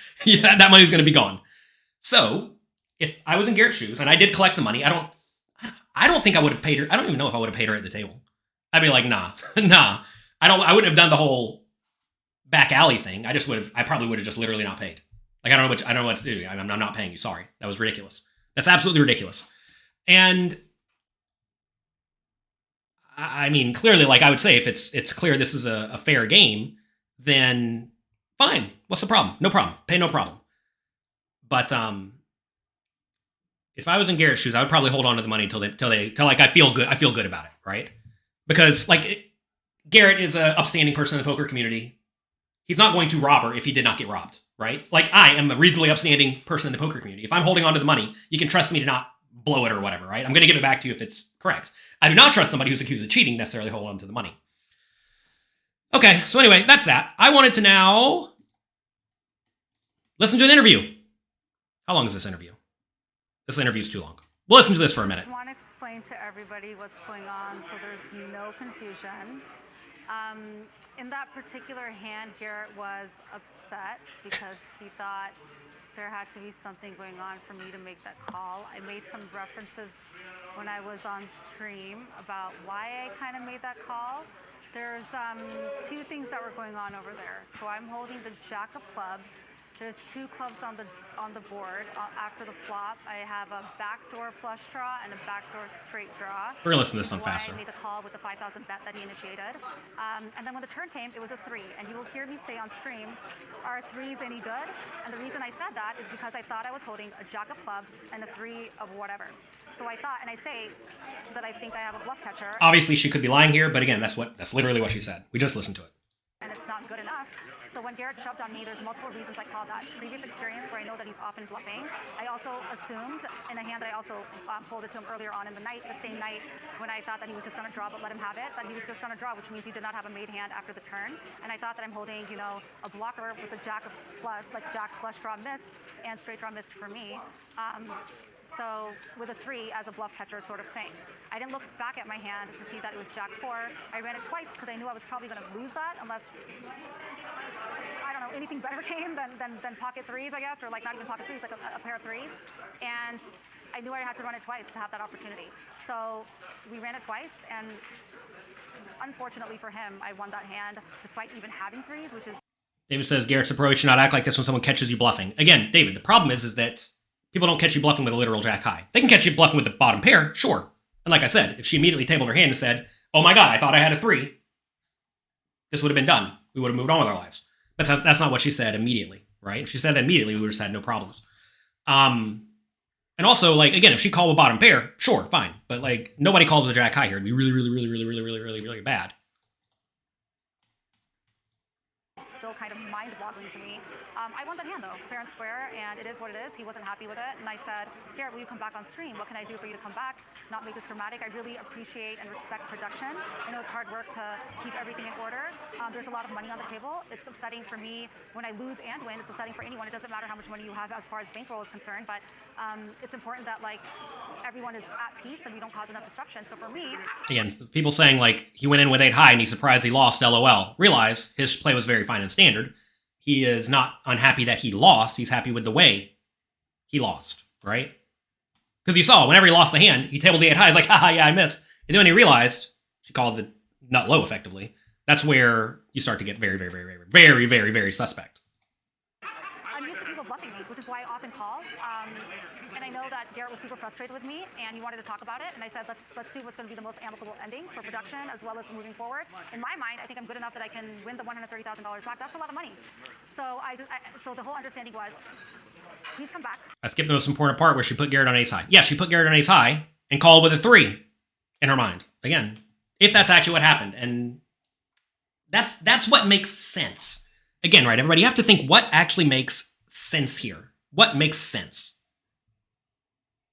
That money's going to be gone. So, if I was in Garrett's shoes and I did collect the money, I don't think I would have paid her. I don't even know if I would have paid her at the table. I'd be like, nah. I wouldn't have done the whole back alley thing. I probably would have just literally not paid. Like, I don't know what to do. I'm not paying you. Sorry. That was ridiculous. That's absolutely ridiculous. And I mean, clearly, like I would say, if it's clear this is a fair game, then fine. What's the problem? No problem. Pay no problem. But if I was in Garrett's shoes, I would probably hold on to the money till like I feel good about it, right? Because like Garrett is an upstanding person in the poker community. He's not going to rob her if he did not get robbed, right? Like I am a reasonably upstanding person in the poker community. If I'm holding on to the money, you can trust me to not blow it or whatever, right? I'm going to give it back to you if it's correct. I do not trust somebody who's accused of cheating necessarily hold on to the money. Okay, so anyway, that's that. I wanted to now listen to an interview. How long is this interview? This interview is too long. We'll listen to this for a minute. I want to explain to everybody what's going on so there's no confusion. In that particular hand, Garrett was upset because he thought there had to be something going on for me to make that call. I made some references when I was on stream about why I kind of made that call. There's two things that were going on over there. So I'm holding the Jack of Clubs. There's two clubs on the board. After the flop, I have a backdoor flush draw and a backdoor straight draw. We're gonna listen to this one That's why faster. I made the call with the 5,000 bet that he initiated. And then when the turn came, it was a 3. And you will hear me say on stream, are 3s any good? And the reason I said that is because I thought I was holding a Jack of Clubs and a 3 of whatever. So I thought, and I say that I think I have a bluff catcher. Obviously, she could be lying here, but again, that's literally what she said. We just listened to it. And it's not good enough. So when Garrett shoved on me, there's multiple reasons I called that. Previous experience where I know that he's often bluffing. I also assumed in a hand that I also folded to him earlier on in the night, the same night when I thought that he was just on a draw but let him have it, that he was just on a draw, which means he did not have a made hand after the turn. And I thought that I'm holding, you know, a blocker with a Jack of flush, like Jack flush draw missed and straight draw missed for me. So with a 3 as a bluff catcher sort of thing. I didn't look back at my hand to see that it was Jack 4. I ran it twice because I knew I was probably going to lose that unless, I don't know, anything better came than pocket 3s, I guess, or like not even pocket 3s, like a pair of 3s. And I knew I had to run it twice to have that opportunity. So we ran it twice, and unfortunately for him, I won that hand despite even having 3s, which is... David says, Garrett's approach should not act like this when someone catches you bluffing. Again, David, the problem is that people don't catch you bluffing with a literal jack high. They can catch you bluffing with the bottom pair, sure. And like I said, if she immediately tabled her hand and said, oh my god, I thought I had a 3, this would have been done. We would have moved on with our lives. But that's not what she said immediately, right? If she said that immediately, we would have just had no problems. And also, like, again, if she called a bottom pair, sure, fine. But, like, nobody calls with a jack high here. It'd be really, really, really, really, really, really, really, really bad. Still kind of mind-boggling to me. I won that hand though, fair and square, and it is what it is. He wasn't happy with it, and I said, Garrett, will you come back on stream? What can I do for you to come back? Not make this dramatic. I really appreciate and respect production. I know it's hard work to keep everything in order. There's a lot of money on the table. It's upsetting for me when I lose and win. It's upsetting for anyone. It doesn't matter how much money you have as far as bankroll is concerned, but it's important that like everyone is at peace and we don't cause enough disruption. So for me, again, people saying like he went in with 8 high and he's surprised he lost, LOL. Realize his play was very fine and standard. He is not unhappy that he lost. He's happy with the way he lost, right? Because you saw, whenever he lost the hand, he tabled the 8 high. He's like, haha, yeah, I missed. And then when he realized, she called the nut low effectively, that's where you start to get very, very, very, very, very, very, very suspect. I'm used to people bluffing me, which is why I often call. And I know that Garrett was super frustrated with me, and he wanted to talk about it. And I said, let's do what's going to be the most amicable ending for production, as well as moving forward. In my mind, I think I'm good enough that I can win the $130,000 back. That's a lot of money. So so the whole understanding was, please come back. I skipped the most important part where she put Garrett on ace high. Yeah, she put Garrett on ace high and called with a 3 in her mind. Again, if that's actually what happened, and that's what makes sense. Again, right, everybody, you have to think what actually makes sense here. What makes sense?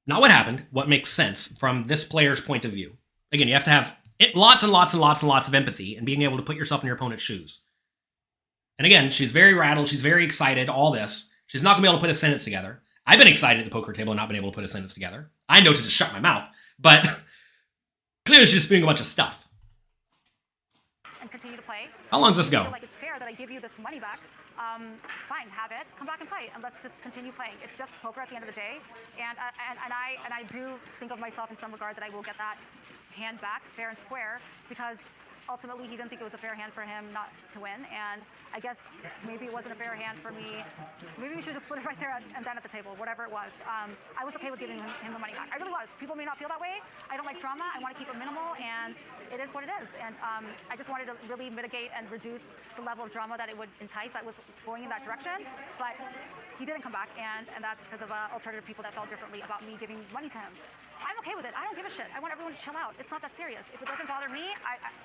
Not what happened, what makes sense from this player's point of view. Again, you have to have lots and lots and lots and lots of empathy and being able to put yourself in your opponent's shoes. And again, she's very rattled, she's very excited, all this. She's not going to be able to put a sentence together. I've been excited at the poker table and not been able to put a sentence together. I know to just shut my mouth, but clearly she's just spewing a bunch of stuff. And continue to play. How long does this go? I feel like it's fair that I give you this money back. Fine, have it. Come back and play, and let's just continue playing. It's just poker at the end of the day, and I do think of myself in some regard that I will get that hand back fair and square, because ultimately he didn't think it was a fair hand for him not to win, and I guess maybe it wasn't a fair hand for me. Maybe we should just split it right there and then at the table, whatever it was. I was okay with giving him the money back. I really was. People may not feel that way. I don't like drama. I want to keep it minimal, and it is what it is. And I just wanted to really mitigate and reduce the level of drama that it would entice that was going in that direction. But he didn't come back, and that's because of alternative people that felt differently about me giving money to him. I'm okay with it. I don't give a shit. I want everyone to chill out. It's not that serious. If it doesn't bother me,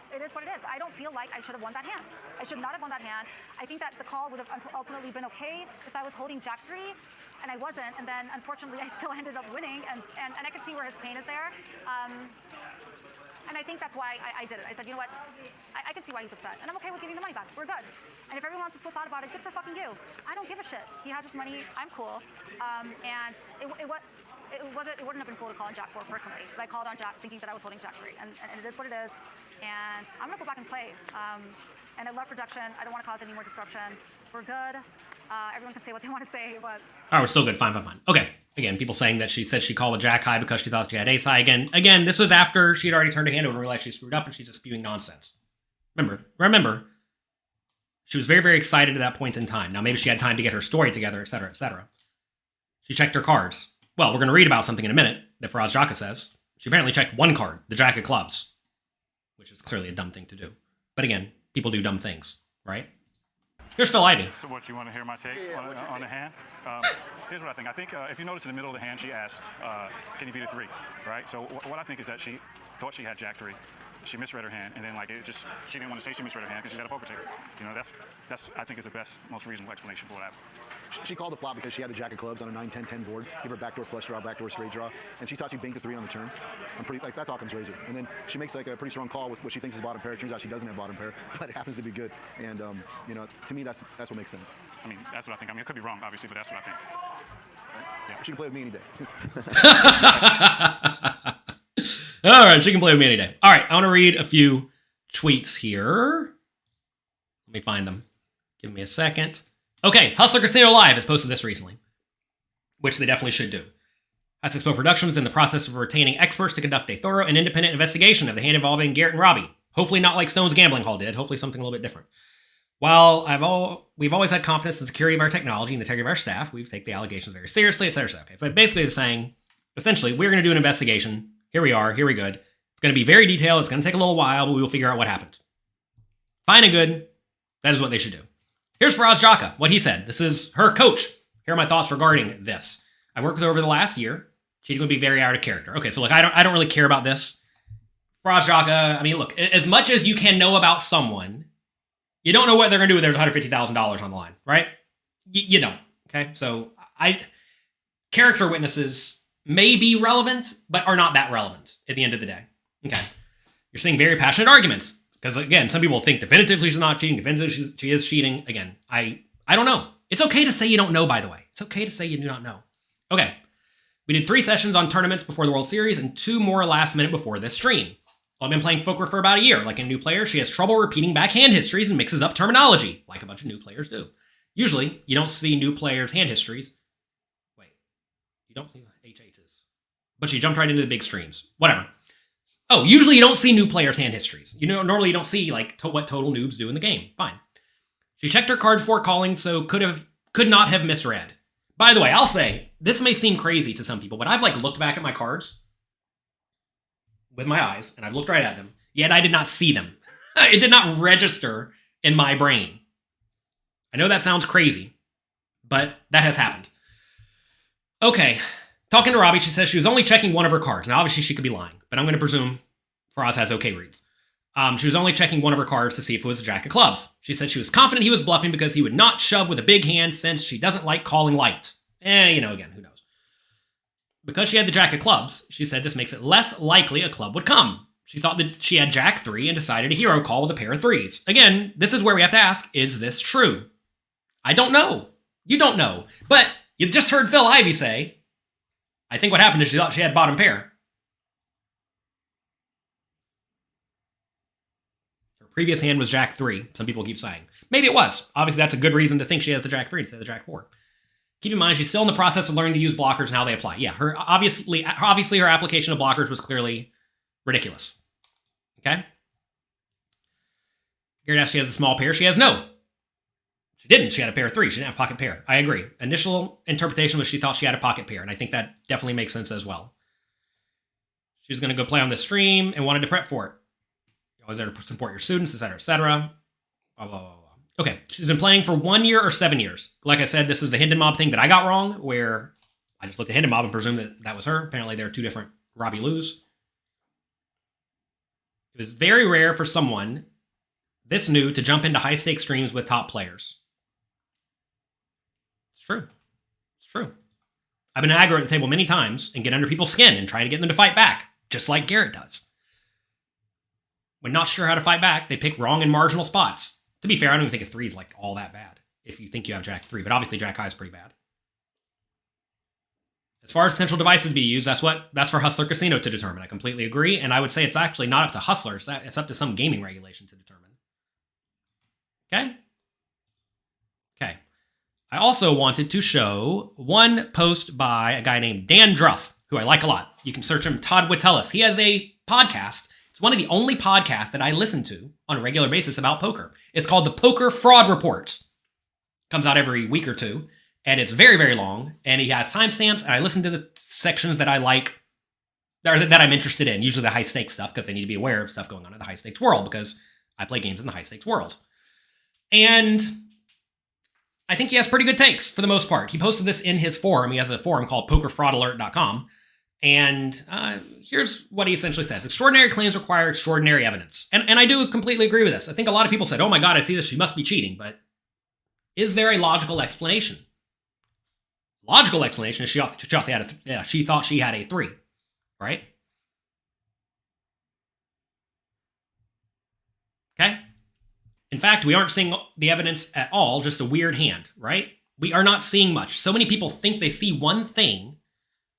it is what it is. I don't feel like I should have won that hand. I should not have won that hand. I think that the call would have ultimately been okay if I was holding Jack 3, and I wasn't. And then, unfortunately, I still ended up winning, and I could see where his pain is there. And I think that's why I did it. I said, you know what? I can see why he's upset, and I'm okay with giving the money back. We're good. And if everyone wants to flip out about it, good for fucking you. I don't give a shit. He has his money. I'm cool. And it wouldn't have been cool to call on Jack 4 personally, because I called on Jack thinking that I was holding Jack 3, and it is what it is. And I'm gonna go back and play. And I love production. I don't want to cause any more disruption. We're good. Everyone can say what they want to say, but. All right, we're still good. Fine. Okay. Again, people saying that she said she called a Jack high because she thought she had ace high. Again, this was after she had already turned her hand over and realized she screwed up, and she's just spewing nonsense. Remember, she was very, very excited at that point in time. Now, maybe she had time to get her story together, etc., etc. She checked her cards. Well, we're going to read about something in a minute that Faraz Jaka says. She apparently checked one card, the Jack of clubs, which is clearly a dumb thing to do. But again, people do dumb things, right? Here's Phil Ivey. So what, you want to hear my take on the hand? Here's what I think. I think if you notice in the middle of the hand, she asked, can you beat a 3, right? So what I think is that she thought she had Jack 3. She misread her hand, and then she didn't want to say she misread her hand because she's got a poker table. You know, that's I think is the best, most reasonable explanation for what happened. She called the flop because she had the Jack of clubs on a 9-10-10 board. Give her backdoor flush draw, backdoor straight draw, and she thought she'd bank the 3 on the turn. That's Occam's razor. And then she makes like a pretty strong call with what she thinks is bottom pair. It turns out she doesn't have bottom pair, but it happens to be good. And you know, to me, that's what makes sense. I mean, that's what I think. I mean, it could be wrong, obviously, but that's what I think. Yeah, she can play with me any day. All right, she can play with me any day. All right, I want to read a few tweets here. Let me find them. Give me a second. Okay, Hustler Casino Live has posted this recently, which they definitely should do. High Expo Productions is in the process of retaining experts to conduct a thorough and independent investigation of the hand involving Garrett and Robbi. Hopefully not like Stone's Gambling Hall did. Hopefully something a little bit different. While we've always had confidence in the security of our technology and the integrity of our staff, we take the allegations very seriously, etc. Okay, but basically it's saying, essentially, we're going to do an investigation. Here we are. Here we good. It's going to be very detailed. It's going to take a little while, but we will figure out what happened. Fine and good. That is what they should do. Here's Faraz Jaka, what he said. This is her coach. Here are my thoughts regarding this. I worked with her over the last year. Cheating would be very out of character. Okay, so look, I don't really care about this. Faraz Jaka, I mean, look, as much as you can know about someone, you don't know what they're going to do when there's $150,000 on the line, right? You don't, okay? So character witnesses may be relevant, but are not that relevant at the end of the day. Okay. You're seeing very passionate arguments. Because, again, some people think definitively she's not cheating, definitively she is cheating. Again, I don't know. It's okay to say you don't know, by the way. It's okay to say you do not know. Okay. We did 3 sessions on tournaments before the World Series and 2 more last minute before this stream. I've been playing poker for about a year. Like a new player, she has trouble repeating back hand histories and mixes up terminology, like a bunch of new players do. Usually, you don't see new players' hand histories. Wait. You don't see HHs. But she jumped right into the big streams. Whatever. Oh, usually you don't see new players' hand histories. Normally you don't see like what total noobs do in the game. Fine. She checked her cards before calling, so could not have misread. By the way, I'll say this may seem crazy to some people, but I've like looked back at my cards with my eyes, and I've looked right at them. Yet I did not see them. It did not register in my brain. I know that sounds crazy, but that has happened. Okay. Talking to Robbi, she says she was only checking one of her cards. Now, obviously, she could be lying, but I'm going to presume Faraz has okay reads. She was only checking one of her cards to see if it was a Jack of clubs. She said she was confident he was bluffing because he would not shove with a big hand since she doesn't like calling light. Again, who knows? Because she had the Jack of clubs, she said this makes it less likely a club would come. She thought that she had Jack 3 and decided a hero call with a pair of 3s. Again, this is where we have to ask, is this true? I don't know. You don't know. But you just heard Phil Ivey say, I think what happened is she thought she had bottom pair. Her previous hand was Jack 3, some people keep saying. Maybe it was. Obviously, that's a good reason to think she has the Jack 3 instead of the Jack 4. Keep in mind, she's still in the process of learning to use blockers and how they apply. Yeah, obviously her application of blockers was clearly ridiculous. Okay? Garrett asked if she has a small pair. She has no. She didn't. She had a pair of 3. She didn't have a pocket pair. I agree. Initial interpretation was she thought she had a pocket pair, and I think that definitely makes sense as well. She was going to go play on the stream and wanted to prep for it. You're always there to support your students, etc., etc. Blah, blah, blah, blah. Okay, she's been playing for 1 year or 7 years. Like I said, this is the Hinden Mob thing that I got wrong, where I just looked at Hinden Mob and presumed that that was her. Apparently, there are 2 different Robbi Loos. It was very rare for someone this new to jump into high-stakes streams with top players. It's true. It's true. I've been aggro at the table many times and get under people's skin and try to get them to fight back, just like Garrett does. When not sure how to fight back, they pick wrong and marginal spots. To be fair, I don't even think a 3 is like all that bad if you think you have Jack 3, but obviously Jack High is pretty bad. As far as potential devices to be used, that's for Hustler Casino to determine. I completely agree, and I would say it's actually not up to Hustler, it's up to some gaming regulation to determine. Okay? Okay. I also wanted to show one post by a guy named Dan Druff, who I like a lot. You can search him, Todd Wittelis. He has a podcast. It's one of the only podcasts that I listen to on a regular basis about poker. It's called the Poker Fraud Report. Comes out every week or 2, and it's very, very long, and he has timestamps, and I listen to the sections that I like, or that I'm interested in, usually the high-stakes stuff, because they need to be aware of stuff going on in the high-stakes world, because I play games in the high-stakes world. And I think he has pretty good takes, for the most part. He posted this in his forum. He has a forum called pokerfraudalert.com, and here's what he essentially says. Extraordinary claims require extraordinary evidence. And I do completely agree with this. I think a lot of people said, oh my god, I see this, she must be cheating, but is there a logical explanation? Logical explanation is she thought she had a 3, right? Okay? In fact, we aren't seeing the evidence at all, just a weird hand, right? We are not seeing much. So many people think they see one thing,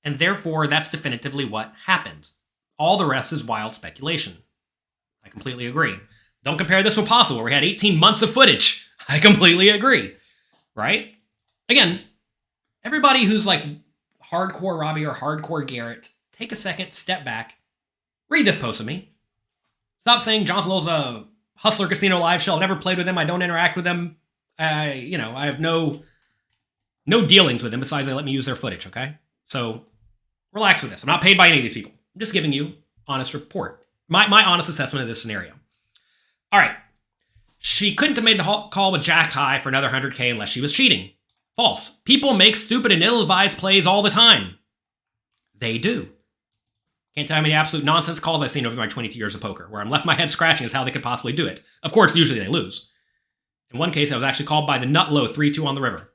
and therefore that's definitively what happened. All the rest is wild speculation. I completely agree. Don't compare this with Possible, where we had 18 months of footage. I completely agree, right? Again, everybody who's like hardcore Robbi or hardcore Garrett, take a second, step back, read this post of me. Stop saying Jonathan Lowell's a Hustler Casino live show. I've never played with him. I don't interact with them. I have no dealings with them besides they let me use their footage, okay? So relax with this. I'm not paid by any of these people. I'm just giving you honest report. My honest assessment of this scenario. All right. She couldn't have made the call with Jack High for another 100K unless she was cheating. False. People make stupid and ill-advised plays all the time. They do. Can't tell you how many absolute nonsense calls I've seen over my 22 years of poker, where I'm left my head scratching as how they could possibly do it. Of course, usually they lose. In one case, I was actually called by the nut low 3-2 on the river.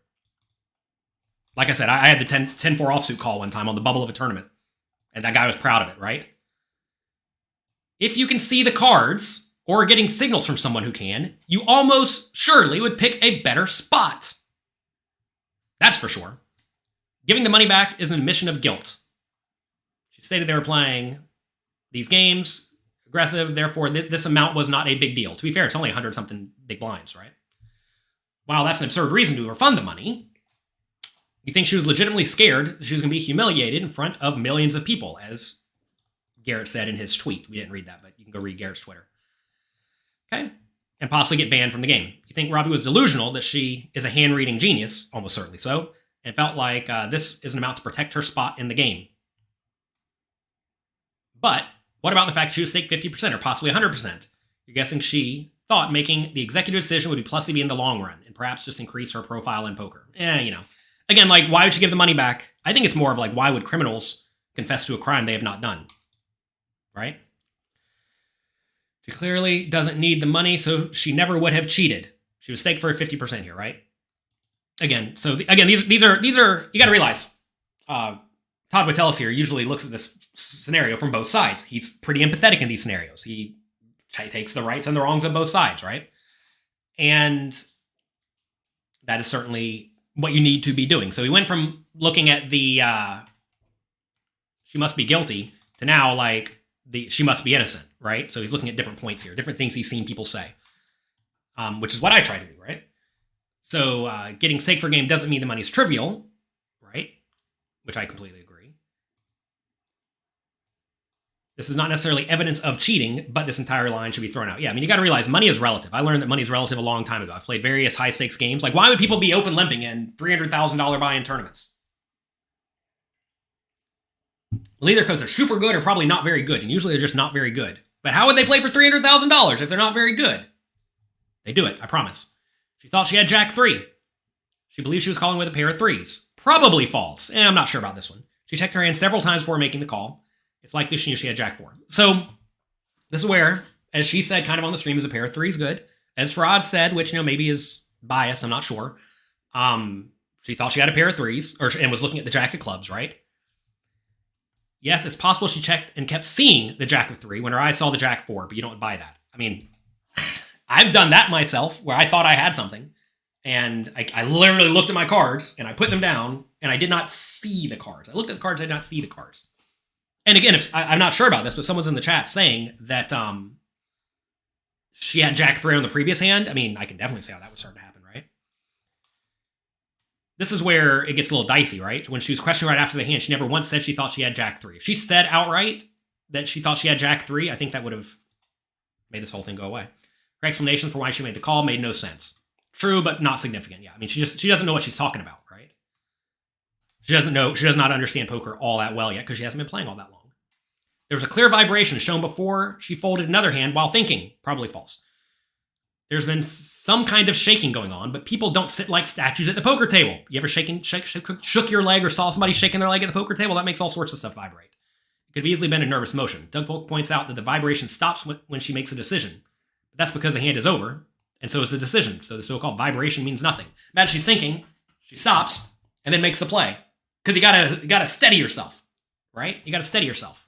Like I said, I had the 10-4 offsuit call one time on the bubble of a tournament, and that guy was proud of it, right? If you can see the cards, or getting signals from someone who can, you almost surely would pick a better spot. That's for sure. Giving the money back is an admission of guilt. She stated they were playing these games, aggressive, therefore this amount was not a big deal. To be fair, it's only 100-something big blinds, right? While that's an absurd reason to refund the money, you think she was legitimately scared she was going to be humiliated in front of millions of people, as Garrett said in his tweet. We didn't read that, but you can go read Garrett's Twitter. Okay? And possibly get banned from the game. You think Robbi was delusional that she is a hand-reading genius, almost certainly so, and felt like this is an amount to protect her spot in the game. But what about the fact she was stake 50% or possibly 100%? You're guessing she thought making the executive decision would be plusly in the long run and perhaps just increase her profile in poker. Again, like, why would she give the money back? I think it's more of like, why would criminals confess to a crime they have not done? Right? She clearly doesn't need the money, so she never would have cheated. She was staked for 50% here, right? Again, these are you got to realize, Todd Wittelis here usually looks at this scenario from both sides. He's pretty empathetic in these scenarios. He takes the rights and the wrongs of both sides, right? And that is certainly what you need to be doing. So he went from looking at the she must be guilty to now like she must be innocent, right? So he's looking at different points here, different things he's seen people say, which is what I try to do, right? So getting sake for game doesn't mean the money's trivial, right? Which I completely agree. This is not necessarily evidence of cheating, but this entire line should be thrown out. Yeah, I mean, you got to realize money is relative. I learned that money is relative a long time ago. I've played various high-stakes games. Like, why would people be open limping in $300,000 buy-in tournaments? Well, either because they're super good or probably not very good, and usually they're just not very good. But how would they play for $300,000 if they're not very good? They do it, I promise. She thought she had Jack 3. She believed she was calling with a pair of 3s. Probably false. I'm not sure about this one. She checked her hand several times before making the call. It's likely she knew she had Jack 4. So, this is where, as she said kind of on the stream, is a pair of 3s good. As Farad said, which, maybe is biased, I'm not sure. She thought she had a pair of 3s, and was looking at the Jack of clubs, right? Yes, it's possible she checked and kept seeing the Jack of 3 when her eyes saw the Jack 4, but you don't buy that. I mean, I've done that myself, where I thought I had something, and I literally looked at my cards, and I put them down, and I did not see the cards. I looked at the cards, I did not see the cards. And again, I'm not sure about this, but someone's in the chat saying that she had Jack 3 on the previous hand. I mean, I can definitely see how that would start to happen, right? This is where it gets a little dicey, right? When she was questioning right after the hand, she never once said she thought she had Jack 3. If she said outright that she thought she had Jack 3, I think that would have made this whole thing go away. Her explanation for why she made the call made no sense. True, but not significant. Yeah, I mean, she doesn't know what she's talking about, right? She does not understand poker all that well yet because she hasn't been playing all that long. There was a clear vibration shown before she folded another hand while thinking. Probably false. There's been some kind of shaking going on, but people don't sit like statues at the poker table. You ever shook your leg or saw somebody shaking their leg at the poker table? That makes all sorts of stuff vibrate. It could have easily been a nervous motion. Doug Polk points out that the vibration stops when she makes a decision. But that's because the hand is over, and so is the decision. So the so-called vibration means nothing. Imagine she's thinking, she stops, and then makes the play. Because you gotta steady yourself, right? You gotta steady yourself.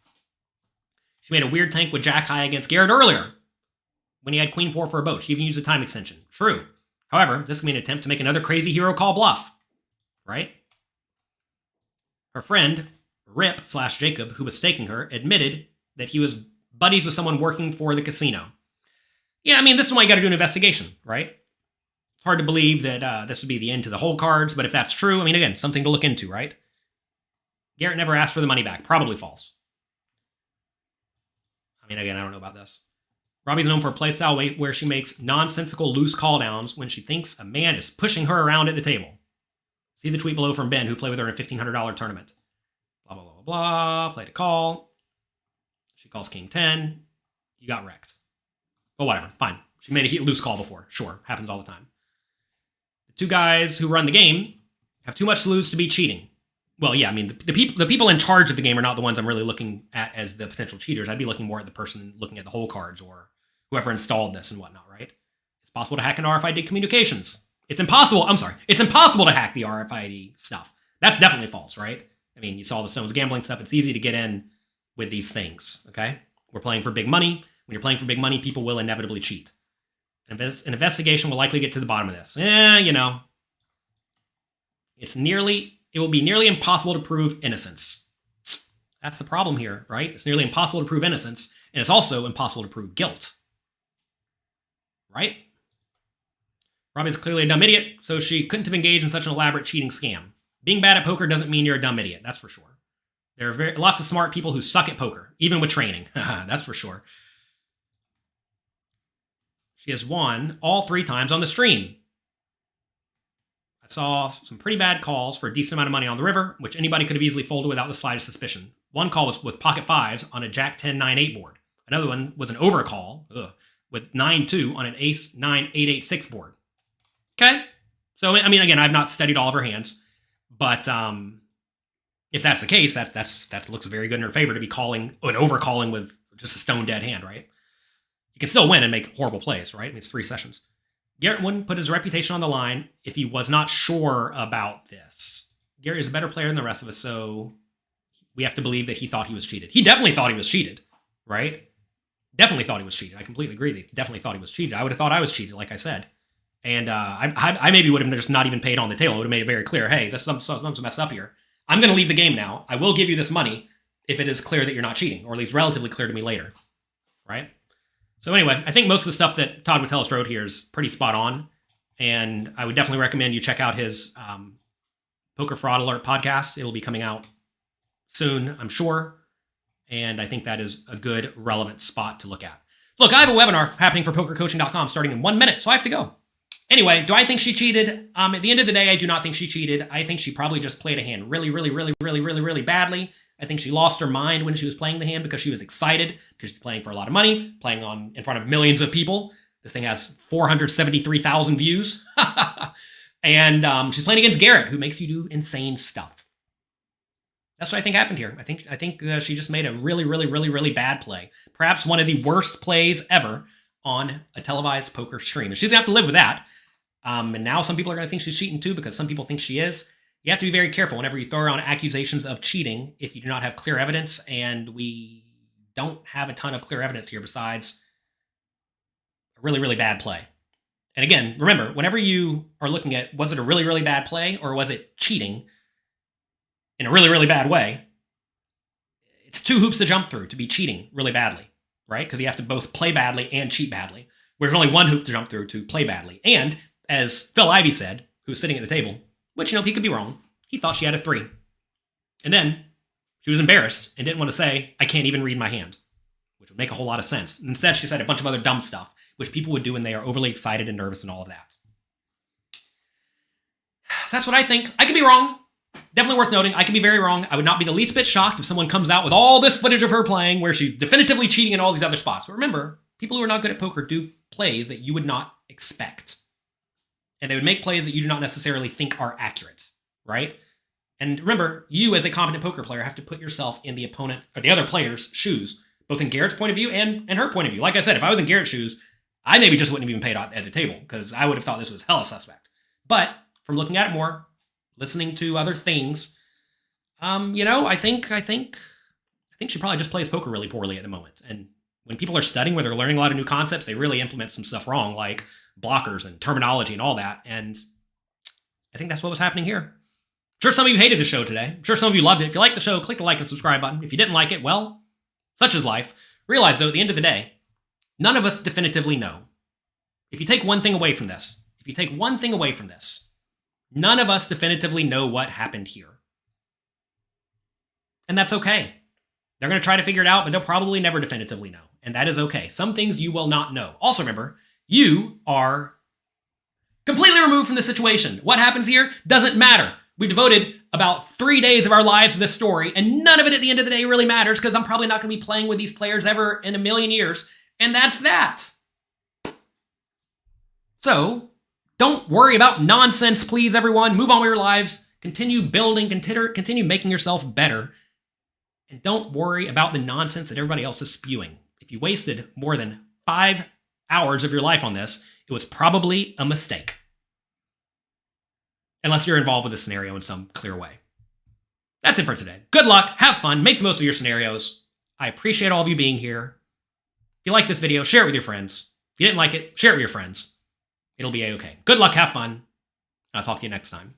She made a weird tank with Jack high against Garrett earlier when he had Queen 4 for a boat. She even used a time extension. True. However, this can be an attempt to make another crazy hero call bluff, right? Her friend, Rip/Jacob, who was staking her, admitted that he was buddies with someone working for the casino. Yeah, I mean, this is why you gotta do an investigation, right? It's hard to believe that this would be the end to the whole cards, but if that's true, I mean, again, something to look into, right? Garrett never asked for the money back. Probably false. I mean, again, I don't know about this. Robbi's known for a playstyle where she makes nonsensical loose call downs when she thinks a man is pushing her around at the table. See the tweet below from Ben, who played with her in a $1,500 tournament. Blah, blah, blah, blah, blah. Played a call. She calls King 10. You got wrecked. Well, whatever. Fine. She made a loose call before. Sure. Happens all the time. The two guys who run the game have too much to lose to be cheating. Well, yeah, I mean, the people in charge of the game are not the ones I'm really looking at as the potential cheaters. I'd be looking more at the person looking at the whole cards or whoever installed this and whatnot, right? It's possible to hack an RFID communications. It's impossible to hack the RFID stuff. That's definitely false, right? I mean, you saw the Stones gambling stuff. It's easy to get in with these things, okay? We're playing for big money. When you're playing for big money, people will inevitably cheat. An investigation will likely get to the bottom of this. It will be nearly impossible to prove innocence. That's the problem here, right? It's nearly impossible to prove innocence, and it's also impossible to prove guilt. Right? Robbi's clearly a dumb idiot, so she couldn't have engaged in such an elaborate cheating scam. Being bad at poker doesn't mean you're a dumb idiot, that's for sure. There are lots of smart people who suck at poker, even with training. That's for sure. She has won all 3 times on the stream. I saw some pretty bad calls for a decent amount of money on the river, which anybody could have easily folded without the slightest suspicion. One call was with pocket 5s on a Jack 10-9-8 board. Another one was an overcall with 9-2 on an Ace 9-8-8-6 board. Okay? So, I mean, again, I've not studied all of her hands, but if that's the case, that looks very good in her favor to be calling an overcalling with just a stone dead hand, right? You can still win and make horrible plays, right? It's 3 sessions. Garrett wouldn't put his reputation on the line if he was not sure about this. Garrett is a better player than the rest of us, so we have to believe that he thought he was cheated. He definitely thought he was cheated, right? Definitely thought he was cheated. I completely agree. He definitely thought he was cheated. I would have thought I was cheated, like I said. And I maybe would have just not even paid on the table. I would have made it very clear, hey, something's messed up here. I'm going to leave the game now. I will give you this money if it is clear that you're not cheating, or at least relatively clear to me later, right? So anyway, I think most of the stuff that Todd Wittelis wrote here is pretty spot on, and I would definitely recommend you check out his Poker Fraud Alert podcast. It'll be coming out soon, I'm sure, And I think that is a good, relevant spot to look at. Look, I have a webinar happening for pokercoaching.com starting in 1 minute, so I have to go. Anyway, do I think she cheated? At the end of the day, I do not think she cheated. I think she probably just played a hand really badly. I think she lost her mind when she was playing the hand because she was excited because she's playing for a lot of money, playing in front of millions of people. This thing has 473,000 views. And she's playing against Garrett, who makes you do insane stuff. That's what I think happened here. I think she just made a really bad play. Perhaps one of the worst plays ever on a televised poker stream. And she's going to have to live with that. And now some people are going to think she's cheating too because some people think she is. You have to be very careful whenever you throw around accusations of cheating if you do not have clear evidence, and we don't have a ton of clear evidence here besides a really bad play. And again, remember, whenever you are looking at was it a really bad play or was it cheating in a really bad way, it's 2 hoops to jump through to be cheating really badly, right? Because you have to both play badly and cheat badly. Whereas only 1 hoop to jump through to play badly. And as Phil Ivey said, who was sitting at the table, which, he could be wrong, he thought she had a 3. And then she was embarrassed and didn't want to say, I can't even read my hand, which would make a whole lot of sense. Instead, she said a bunch of other dumb stuff, which people would do when they are overly excited and nervous and all of that. So that's what I think. I could be wrong. Definitely worth noting, I could be very wrong. I would not be the least bit shocked if someone comes out with all this footage of her playing where she's definitively cheating in all these other spots. But remember, people who are not good at poker do plays that you would not expect. And they would make plays that you do not necessarily think are accurate, right? And remember, you as a competent poker player have to put yourself in the opponent or the other player's shoes, both in Garrett's point of view and her point of view. Like I said, if I was in Garrett's shoes, I maybe just wouldn't have even paid at the table because I would have thought this was hella suspect. But from looking at it more, listening to other things, I think she probably just plays poker really poorly at the moment. And when people are studying where they're learning a lot of new concepts, they really implement some stuff wrong, like blockers and terminology and all that. And I think that's what was happening here. I'm sure some of you hated the show today. I'm sure some of you loved it. If you liked the show, click the like and subscribe button. If you didn't like it, well, such is life. Realize, though, at the end of the day, none of us definitively know. If you take one thing away from this, none of us definitively know what happened here. And that's okay. They're going to try to figure it out, but they'll probably never definitively know. And that is okay. Some things you will not know. Also remember, you are completely removed from the situation. What happens here doesn't matter. We devoted about 3 days of our lives to this story, and none of it at the end of the day really matters because I'm probably not going to be playing with these players ever in a million years. And that's that. So, don't worry about nonsense, please, everyone. Move on with your lives. Continue building. Continue making yourself better. And don't worry about the nonsense that everybody else is spewing. If you wasted more than 5 hours of your life on this, it was probably a mistake. Unless you're involved with the scenario in some clear way. That's it for today. Good luck. Have fun. Make the most of your scenarios. I appreciate all of you being here. If you like this video, share it with your friends. If you didn't like it, share it with your friends. It'll be a-okay. Good luck. Have fun. And I'll talk to you next time.